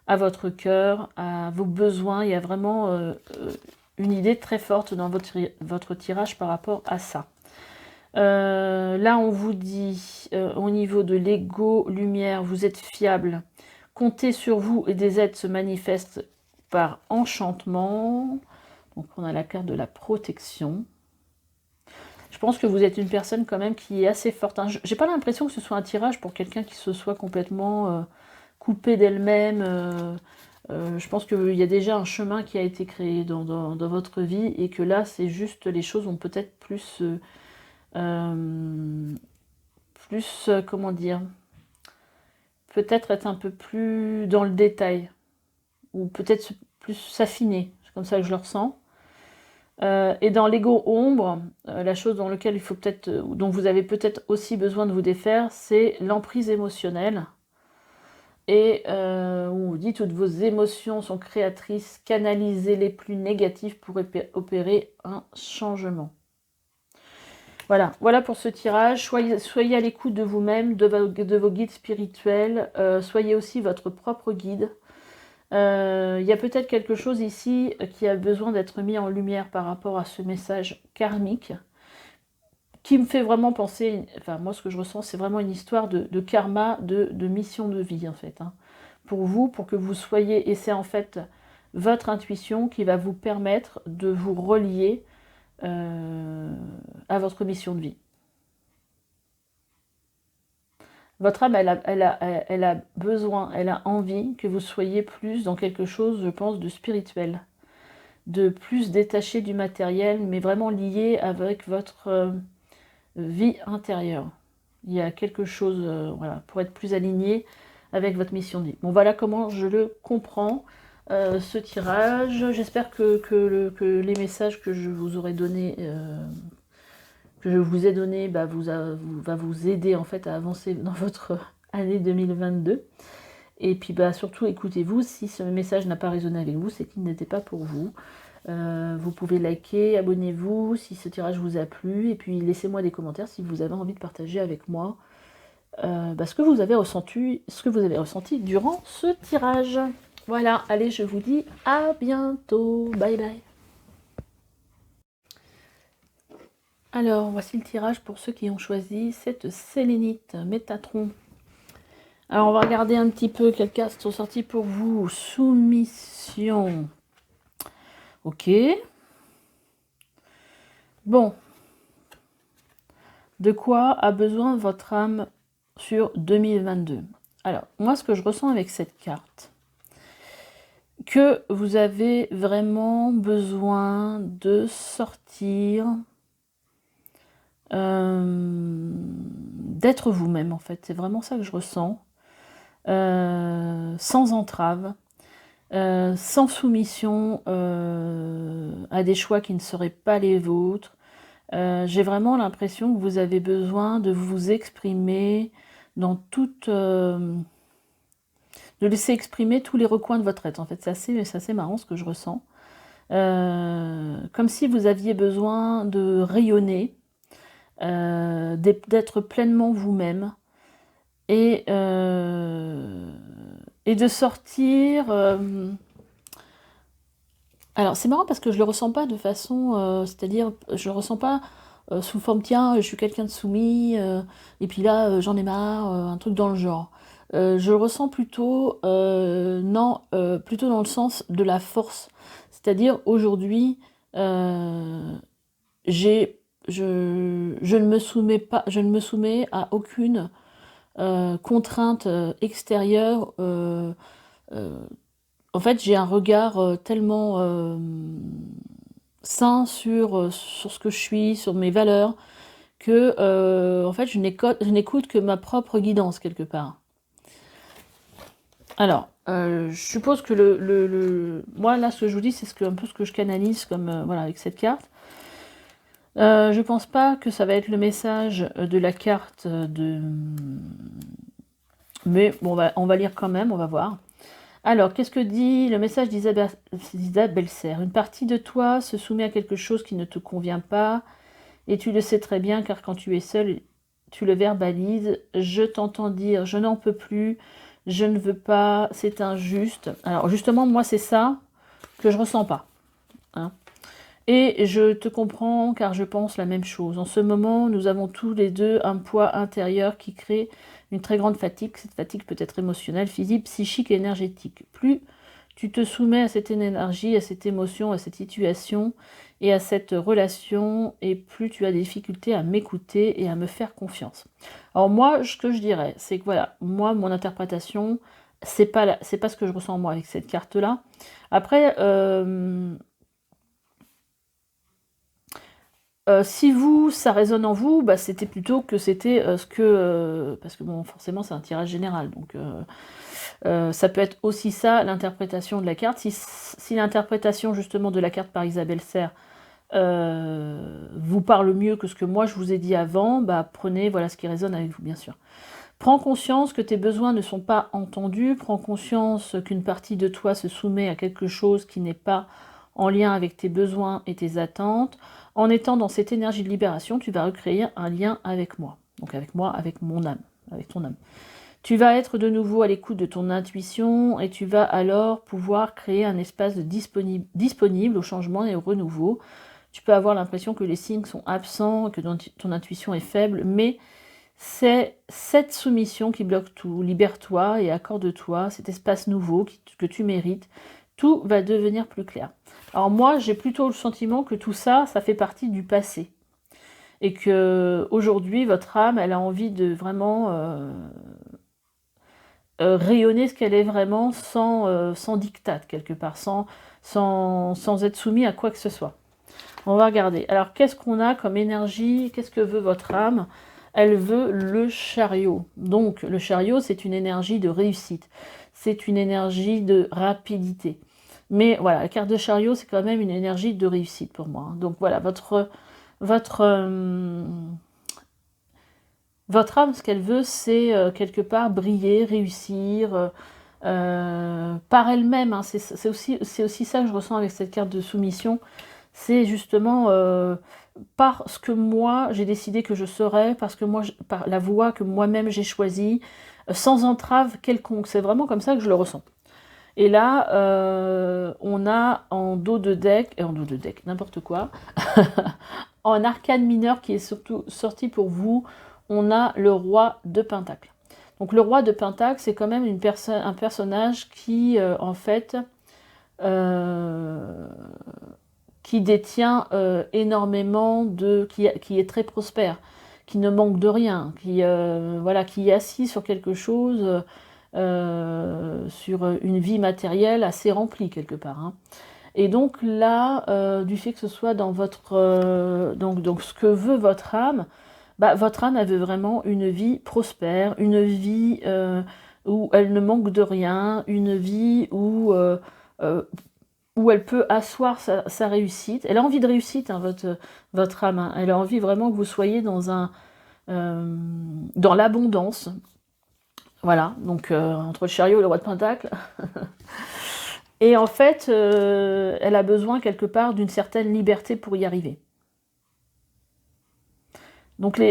à votre cœur, à vos besoins. Il y a vraiment une idée très forte dans votre tirage par rapport à ça. Là, on vous dit, au niveau de l'ego, lumière, vous êtes fiable. Comptez sur vous et des aides se manifestent par enchantement. Donc, on a la carte de la protection. Je pense que vous êtes une personne quand même qui est assez forte. Hein. J'ai pas l'impression que ce soit un tirage pour quelqu'un qui se soit complètement coupé d'elle-même. Je pense qu'il y a déjà un chemin qui a été créé dans votre vie et que là, c'est juste les choses vont peut-être plus... comment dire, peut-être être un peu plus dans le détail, ou peut-être plus s'affiner, c'est comme ça que je le ressens. Et dans l'ego ombre, la chose dans laquelle il faut peut-être, dont vous avez peut-être aussi besoin de vous défaire, c'est l'emprise émotionnelle. Et on vous dit toutes vos émotions sont créatrices, canalisez les plus négatives pour opérer un changement. Voilà pour ce tirage. Soyez à l'écoute de vous-même, de vos guides spirituels. Soyez aussi votre propre guide. Il y a peut-être quelque chose ici qui a besoin d'être mis en lumière par rapport à ce message karmique, qui me fait vraiment penser, enfin moi ce que je ressens, c'est vraiment une histoire de karma, de mission de vie en fait. Hein, pour vous, pour que vous soyez, et c'est en fait votre intuition qui va vous permettre de vous relier à votre mission de vie. Votre âme, elle a besoin, elle a envie que vous soyez plus dans quelque chose, je pense, de spirituel, de plus détaché du matériel, mais vraiment lié avec votre vie intérieure. Il y a quelque chose, voilà, pour être plus aligné avec votre mission de vie. Bon, voilà comment je le comprends, ce tirage. J'espère que les messages que je vous aurais donnés, que je vous ai donné, va vous aider en fait à avancer dans votre année 2022. Et puis surtout écoutez-vous, si ce message n'a pas résonné avec vous, c'est qu'il n'était pas pour vous. Vous pouvez liker, abonnez-vous si ce tirage vous a plu, et puis laissez-moi des commentaires si vous avez envie de partager avec moi ce que vous avez ressenti durant ce tirage. Voilà, allez, je vous dis à bientôt. Bye bye. Alors, voici le tirage pour ceux qui ont choisi cette sélénite Métatron. Alors, on va regarder un petit peu quelles cartes sont sorties pour vous. Soumission. Ok. Bon. De quoi a besoin votre âme sur 2022? Alors, moi, ce que je ressens avec cette carte, que vous avez vraiment besoin de sortir, d'être vous-même, en fait. C'est vraiment ça que je ressens. Sans entrave, sans soumission à des choix qui ne seraient pas les vôtres. J'ai vraiment l'impression que vous avez besoin de vous exprimer dans toute... de laisser exprimer tous les recoins de votre être. En fait, c'est assez marrant ce que je ressens. Comme si vous aviez besoin de rayonner, d'être pleinement vous-même, et de sortir... Alors, c'est marrant parce que je le ressens pas de façon... c'est-à-dire, je le ressens pas sous forme, tiens, je suis quelqu'un de soumis, et puis là, j'en ai marre, un truc dans le genre. Je le ressens plutôt, non, plutôt dans le sens de la force. C'est-à-dire, aujourd'hui, je ne me soumets à aucune contrainte extérieure. En fait, j'ai un regard tellement sain sur ce que je suis, sur mes valeurs, que en fait, je n'écoute que ma propre guidance quelque part. Alors, je suppose que moi, là, ce que je vous dis, c'est un peu ce que je canalise comme, voilà, avec cette carte. Je pense pas que ça va être le message de la carte de... Mais bon, on va lire quand même, on va voir. Alors, qu'est-ce que dit le message d'Isabelle Serre? Une partie de toi se soumet à quelque chose qui ne te convient pas, et tu le sais très bien, car quand tu es seul, tu le verbalises. Je t'entends dire, je n'en peux plus, je ne veux pas, c'est injuste. Alors, justement, moi, c'est ça que je ressens pas. Hein. Et je te comprends, car je pense la même chose. En ce moment, nous avons tous les deux un poids intérieur qui crée une très grande fatigue. Cette fatigue peut être émotionnelle, physique, psychique et énergétique. Plus tu te soumets à cette énergie, à cette émotion, à cette situation et à cette relation, et plus tu as des difficultés à m'écouter et à me faire confiance. Alors moi, ce que je dirais, c'est que voilà, moi, mon interprétation, c'est pas ce que je ressens moi avec cette carte-là. Après, si ça résonne en vous, bah, c'était plutôt que c'était ce que... parce que bon, forcément, c'est un tirage général, donc ça peut être aussi ça, l'interprétation de la carte. Si l'interprétation, justement, de la carte par Isabelle Serre vous parle mieux que ce que moi, je vous ai dit avant, bah, prenez voilà, ce qui résonne avec vous, bien sûr. Prends conscience que tes besoins ne sont pas entendus, prends conscience qu'une partie de toi se soumet à quelque chose qui n'est pas en lien avec tes besoins et tes attentes. En étant dans cette énergie de libération, tu vas recréer un lien avec moi. Donc avec moi, avec mon âme, avec ton âme. Tu vas être de nouveau à l'écoute de ton intuition et tu vas alors pouvoir créer un espace disponible au changement et au renouveau. Tu peux avoir l'impression que les signes sont absents, que ton intuition est faible, mais c'est cette soumission qui bloque tout. Libère-toi et accorde-toi cet espace nouveau que tu mérites. Tout va devenir plus clair. Alors moi, j'ai plutôt le sentiment que tout ça, ça fait partie du passé. Et que aujourd'hui, votre âme, elle a envie de vraiment rayonner ce qu'elle est vraiment sans diktat, quelque part, sans être soumis à quoi que ce soit. On va regarder. Alors, qu'est-ce qu'on a comme énergie? Qu'est-ce que veut votre âme? Elle veut le chariot. Donc, le chariot, c'est une énergie de réussite. C'est une énergie de rapidité. Mais voilà, la carte de chariot, c'est quand même une énergie de réussite pour moi. Donc voilà, votre âme, ce qu'elle veut, c'est quelque part briller, réussir, par elle-même, hein, c'est aussi ça que je ressens avec cette carte de soumission, c'est justement parce que moi j'ai décidé que je serais, parce que moi, par la voie que moi-même j'ai choisie, sans entrave quelconque, c'est vraiment comme ça que je le ressens. Et là, on a en dos de deck, n'importe quoi, en arcane mineur qui est surtout sorti pour vous, on a le roi de Pentacle. Donc le roi de Pentacle, c'est quand même un personnage qui, en fait, euh, qui détient énormément qui est très prospère, qui ne manque de rien, voilà, qui est assis sur quelque chose, sur une vie matérielle assez remplie quelque part, hein. Et donc là, du fait que ce soit dans votre donc ce que veut votre âme, bah, votre âme, elle veut vraiment une vie prospère, une vie où elle ne manque de rien, une vie euh, où elle peut asseoir sa réussite. Elle a envie de réussite, hein, votre âme, hein. Elle a envie vraiment que vous soyez dans l'abondance. Voilà, donc entre le chariot et le roi de Pentacle. Et en fait, elle a besoin quelque part d'une certaine liberté pour y arriver. Donc là,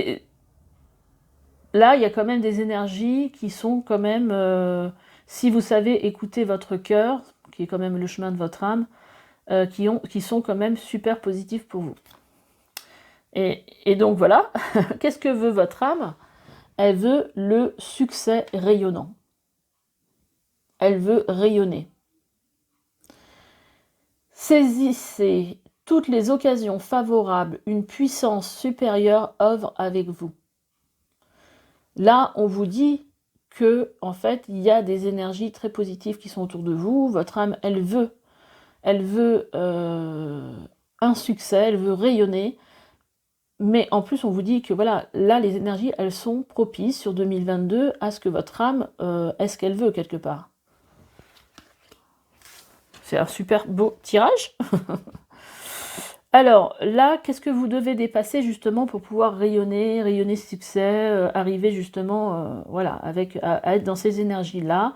il y a quand même des énergies qui sont quand même, si vous savez écouter votre cœur, qui est quand même le chemin de votre âme, qui sont quand même super positifs pour vous. Et donc voilà, qu'est-ce que veut votre âme? Elle veut le succès rayonnant. Elle veut rayonner. Saisissez toutes les occasions favorables, une puissance supérieure œuvre avec vous. Là, on vous dit que, en fait, il y a des énergies très positives qui sont autour de vous. Votre âme, elle veut un succès, elle veut rayonner. Mais en plus, on vous dit que voilà, là, les énergies, elles sont propices sur 2022 à ce que votre âme est ce qu'elle veut quelque part. C'est un super beau tirage. Alors là, qu'est-ce que vous devez dépasser justement pour pouvoir rayonner succès, arriver justement, voilà, à être dans ces énergies-là.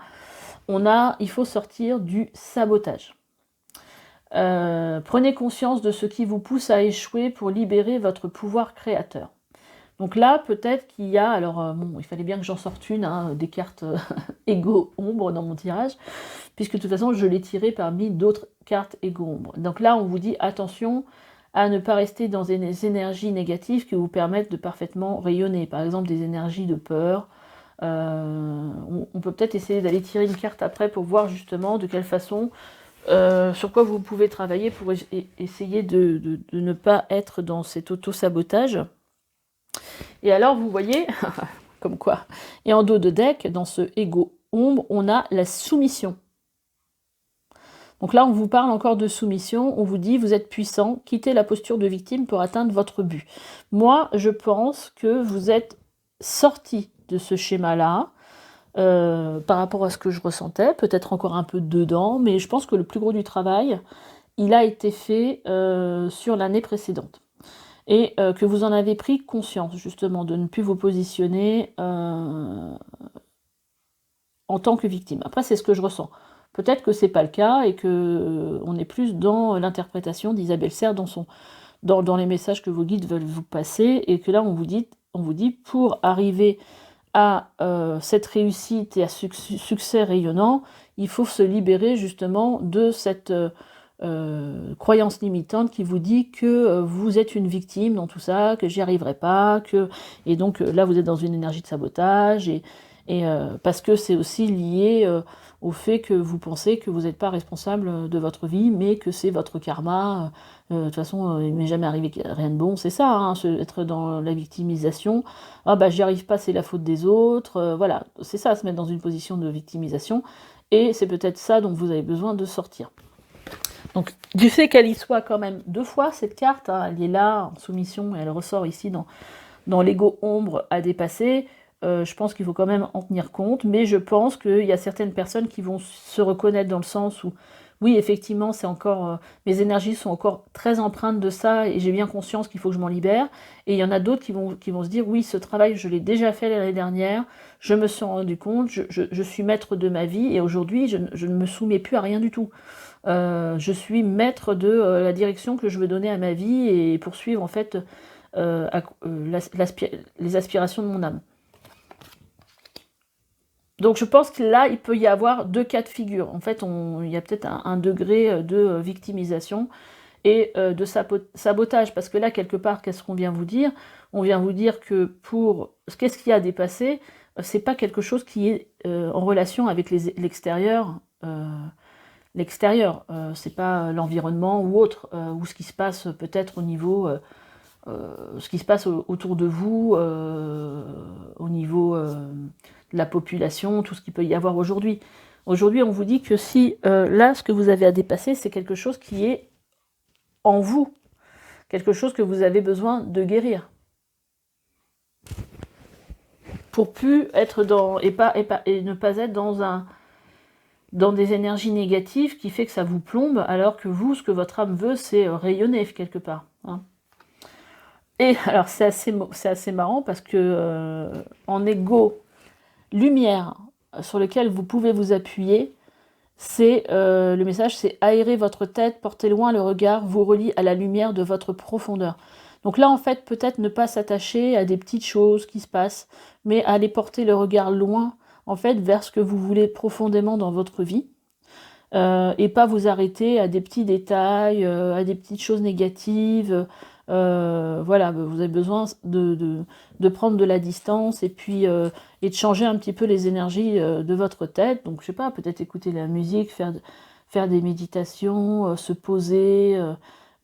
Il faut sortir du sabotage. Prenez conscience de ce qui vous pousse à échouer pour libérer votre pouvoir créateur. Donc là, peut-être qu'il y a, alors bon, il fallait bien que j'en sorte une, hein, des cartes Ego Ombre dans mon tirage, puisque de toute façon, je l'ai tiré parmi d'autres cartes Ego Ombre. Donc là, on vous dit attention à ne pas rester dans des énergies négatives qui vous permettent de parfaitement rayonner. Par exemple, des énergies de peur. On peut peut-être essayer d'aller tirer une carte après pour voir justement de quelle façon, sur quoi vous pouvez travailler pour essayer de ne pas être dans cet auto-sabotage. Et alors, vous voyez, comme quoi. Et en dos de deck, dans ce Ego Ombre, on a la soumission. Donc là, on vous parle encore de soumission, on vous dit, vous êtes puissant, quittez la posture de victime pour atteindre votre but. Moi, je pense que vous êtes sorti de ce schéma-là, par rapport à ce que je ressentais, peut-être encore un peu dedans, mais je pense que le plus gros du travail, il a été fait sur l'année précédente. Et que vous en avez pris conscience, justement, de ne plus vous positionner en tant que victime. Après, c'est ce que je ressens. Peut-être que c'est pas le cas et que on est plus dans l'interprétation d'Isabelle Serre dans les messages que vos guides veulent vous passer, et que là on vous dit pour arriver à cette réussite et à succès rayonnant, il faut se libérer justement de cette croyance limitante qui vous dit que vous êtes une victime dans tout ça, que j'y arriverai pas, et donc là vous êtes dans une énergie de sabotage, et parce que c'est aussi lié au fait que vous pensez que vous n'êtes pas responsable de votre vie, mais que c'est votre karma. De toute façon, il m'est jamais arrivé rien de bon, c'est ça, hein, être dans la victimisation. Ah bah j'y arrive pas, c'est la faute des autres. Voilà, c'est ça, se mettre dans une position de victimisation. Et c'est peut-être ça dont vous avez besoin de sortir. Donc, du fait qu'elle y soit quand même 2 fois, cette carte, hein, elle est là en soumission, et elle ressort ici dans l'ego ombre à dépasser. Je pense qu'il faut quand même en tenir compte, mais je pense qu'il y a certaines personnes qui vont se reconnaître dans le sens où oui, effectivement, c'est encore, mes énergies sont encore très empreintes de ça et j'ai bien conscience qu'il faut que je m'en libère. Et il y en a d'autres qui vont se dire, oui, ce travail, je l'ai déjà fait l'année dernière, je me suis rendu compte, je suis maître de ma vie et aujourd'hui, je ne me soumets plus à rien du tout. Je suis maître de la direction que je veux donner à ma vie et poursuivre en fait les aspirations de mon âme. Donc je pense que là, il peut y avoir deux cas de figure. En fait, il y a peut-être un degré de victimisation et de sabotage. Parce que là, quelque part, qu'est-ce qu'on vient vous dire? On vient vous dire que pour qu'est-ce qui a dépassé, c'est pas quelque chose qui est en relation avec l'extérieur. L'extérieur, c'est pas l'environnement ou autre, ou ce qui se passe peut-être au niveau, ce qui se passe autour de vous, au niveau de la population, tout ce qu'il peut y avoir aujourd'hui. Aujourd'hui, on vous dit que si là, ce que vous avez à dépasser, c'est quelque chose qui est en vous, quelque chose que vous avez besoin de guérir. Pour plus être dans, et ne pas être dans des énergies négatives qui fait que ça vous plombe, alors que vous, ce que votre âme veut, c'est rayonner quelque part. Hein. Et alors, c'est assez marrant parce que en égo, lumière sur lequel vous pouvez vous appuyer, c'est le message, c'est aérer votre tête, porter loin le regard, vous relie à la lumière de votre profondeur. Donc là, en fait, peut-être ne pas s'attacher à des petites choses qui se passent, mais aller porter le regard loin, en fait, vers ce que vous voulez profondément dans votre vie. Et pas vous arrêter à des petits détails, à des petites choses négatives. Voilà, vous avez besoin de prendre de la distance et puis et de changer un petit peu les énergies de votre tête. Donc, je sais pas, peut-être écouter la musique, faire des méditations, se poser,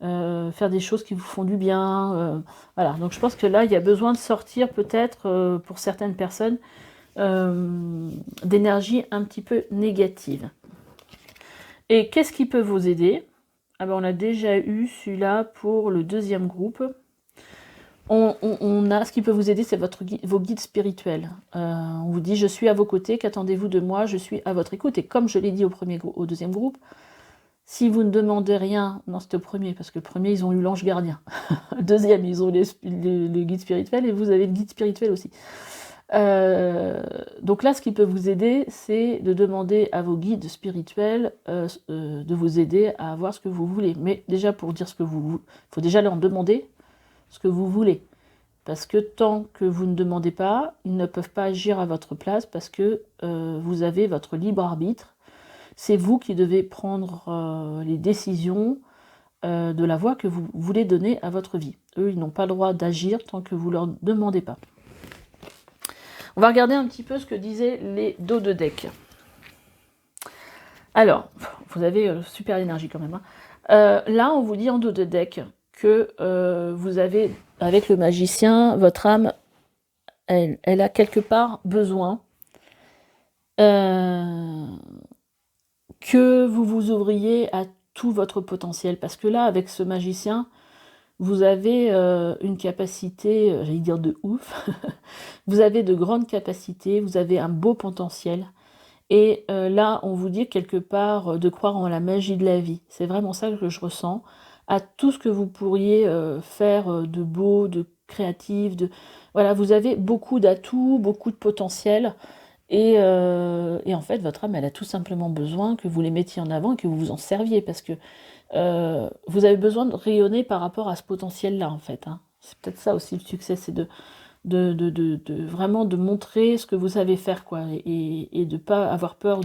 faire des choses qui vous font du bien. Voilà, donc je pense que là, il y a besoin de sortir peut-être, pour certaines personnes, d'énergie un petit peu négative. Et qu'est-ce qui peut vous aider? Ah ben, on a déjà eu celui-là pour le deuxième groupe. On a ce qui peut vous aider, c'est vos guides spirituels. On vous dit, je suis à vos côtés, qu'attendez-vous de moi? Je suis à votre écoute. Et comme je l'ai dit au deuxième groupe, si vous ne demandez rien, non, c'était au premier, parce que le premier, ils ont eu l'ange gardien. Le deuxième, ils ont les guides spirituels, et vous avez le guide spirituel aussi. Donc là, ce qui peut vous aider, c'est de demander à vos guides spirituels de vous aider à avoir ce que vous voulez. Mais déjà, pour dire ce que vous voulez, il faut déjà leur demander ce que vous voulez. Parce que tant que vous ne demandez pas, ils ne peuvent pas agir à votre place parce que vous avez votre libre arbitre. C'est vous qui devez prendre les décisions de la voie que vous voulez donner à votre vie. Eux, ils n'ont pas le droit d'agir tant que vous ne leur demandez pas. On va regarder un petit peu ce que disaient les dos de deck. Alors, vous avez super énergie quand même. Hein. Là, on vous dit en dos de deck que vous avez, avec le magicien, votre âme, elle a quelque part besoin que vous vous ouvriez à tout votre potentiel. Parce que là, avec ce magicien, vous avez une capacité, j'allais dire de ouf, vous avez de grandes capacités, vous avez un beau potentiel. Et là, on vous dit quelque part de croire en la magie de la vie. C'est vraiment ça que je ressens. À tout ce que vous pourriez faire de beau, de créatif. Voilà, vous avez beaucoup d'atouts, beaucoup de potentiel. Et en fait, votre âme, elle a tout simplement besoin que vous les mettiez en avant et que vous vous en serviez. Parce que vous avez besoin de rayonner par rapport à ce potentiel-là, en fait. Hein. C'est peut-être ça aussi le succès, c'est de vraiment de montrer ce que vous savez faire, quoi, et de pas avoir peur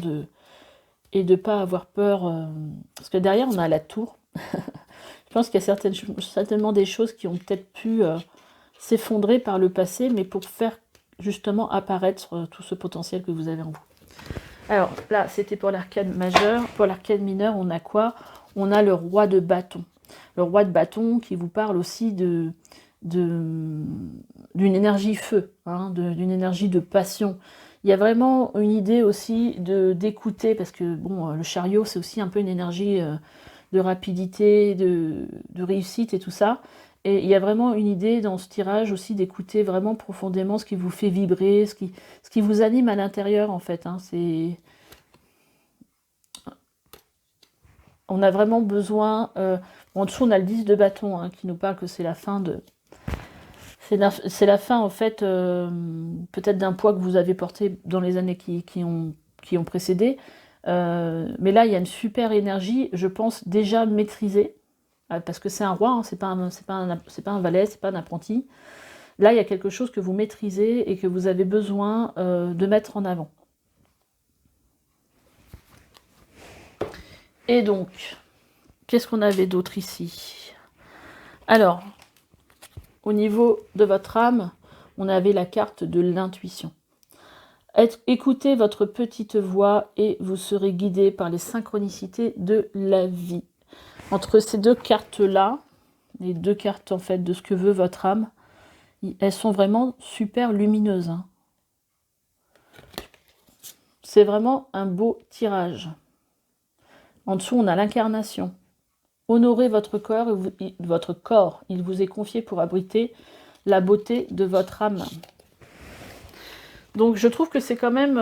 parce que derrière on a la tour. Je pense qu'il y a certainement des choses qui ont peut-être pu s'effondrer par le passé, mais pour faire justement apparaître tout ce potentiel que vous avez en vous. Alors là, c'était pour l'arcane majeur. Pour l'arcane mineur, on a quoi? On a le roi de bâton. Le roi de bâton qui vous parle aussi d'une énergie feu, hein, d'une énergie de passion. Il y a vraiment une idée aussi d'écouter, parce que bon, le chariot, c'est aussi un peu une énergie de rapidité, de réussite et tout ça. Et il y a vraiment une idée dans ce tirage aussi d'écouter vraiment profondément ce qui vous fait vibrer, ce qui vous anime à l'intérieur, en fait. Hein, on a vraiment besoin... en dessous, on a le 10 de bâton hein, qui nous parle que c'est la fin de... C'est la fin, en fait, peut-être d'un poids que vous avez porté dans les années qui ont précédé. Mais là, il y a une super énergie, je pense, déjà maîtrisée. Parce que c'est un roi, hein, c'est pas un valet, c'est pas un apprenti. Là, il y a quelque chose que vous maîtrisez et que vous avez besoin de mettre en avant. Et donc, qu'est-ce qu'on avait d'autre ici? Alors, au niveau de votre âme, on avait la carte de l'intuition. Écoutez votre petite voix et vous serez guidé par les synchronicités de la vie. Entre ces deux cartes-là, les deux cartes en fait de ce que veut votre âme, elles sont vraiment super lumineuses. Hein. C'est vraiment un beau tirage. En dessous, on a l'incarnation. Honorez votre corps, il vous est confié pour abriter la beauté de votre âme. Donc je trouve que c'est quand même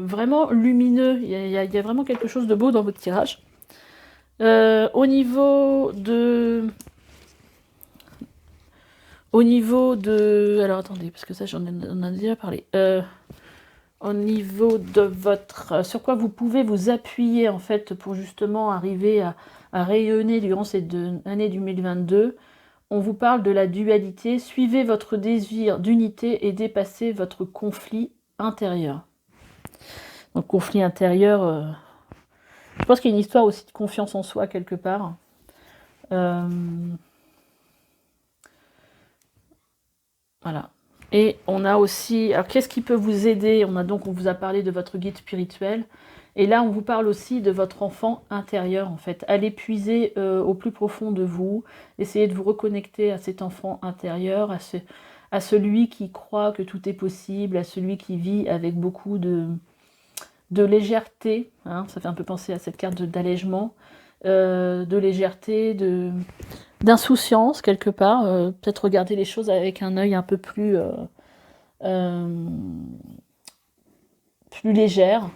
vraiment lumineux. Il y a vraiment quelque chose de beau dans votre tirage. Au niveau de... Alors attendez, parce que ça on en a déjà parlé. Au niveau de votre... Sur quoi vous pouvez vous appuyer en fait pour justement arriver à rayonner durant cette année 2022. On vous parle de la dualité. Suivez votre désir d'unité et dépassez votre conflit intérieur. Donc conflit intérieur, je pense qu'il y a une histoire aussi de confiance en soi quelque part. Voilà. Et on a aussi... Alors qu'est-ce qui peut vous aider? On vous a parlé de votre guide spirituel. Et là, on vous parle aussi de votre enfant intérieur, en fait. Allez puiser au plus profond de vous. Essayez de vous reconnecter à cet enfant intérieur, à celui qui croit que tout est possible, à celui qui vit avec beaucoup de légèreté. Hein, ça fait un peu penser à cette carte d'allègement, de légèreté, d'insouciance, quelque part. Peut-être regarder les choses avec un œil un peu plus légère.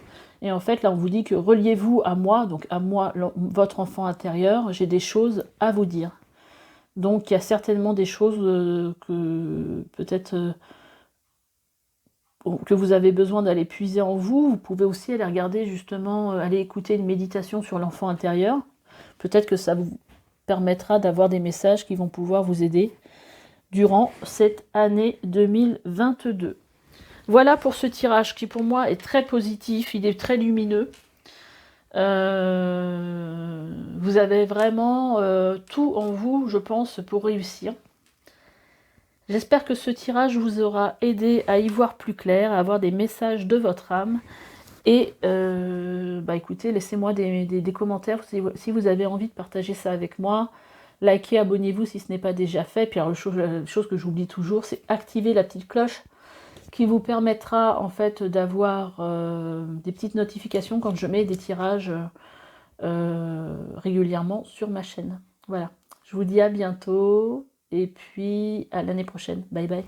Et en fait, là, on vous dit que reliez-vous à moi, donc à moi, votre enfant intérieur, j'ai des choses à vous dire. Donc, il y a certainement des choses que peut-être que vous avez besoin d'aller puiser en vous. Vous pouvez aussi aller regarder, justement, aller écouter une méditation sur l'enfant intérieur. Peut-être que ça vous permettra d'avoir des messages qui vont pouvoir vous aider durant cette année 2022. Voilà pour ce tirage qui pour moi est très positif, il est très lumineux. Vous avez vraiment tout en vous, je pense, pour réussir. J'espère que ce tirage vous aura aidé à y voir plus clair, à avoir des messages de votre âme. Et écoutez, laissez-moi des commentaires si vous avez envie de partager ça avec moi. Likez, abonnez-vous si ce n'est pas déjà fait. Puis alors, la chose que j'oublie toujours, c'est activer la petite cloche qui vous permettra en fait d'avoir des petites notifications quand je mets des tirages régulièrement sur ma chaîne. Voilà, je vous dis à bientôt et puis à l'année prochaine. Bye bye.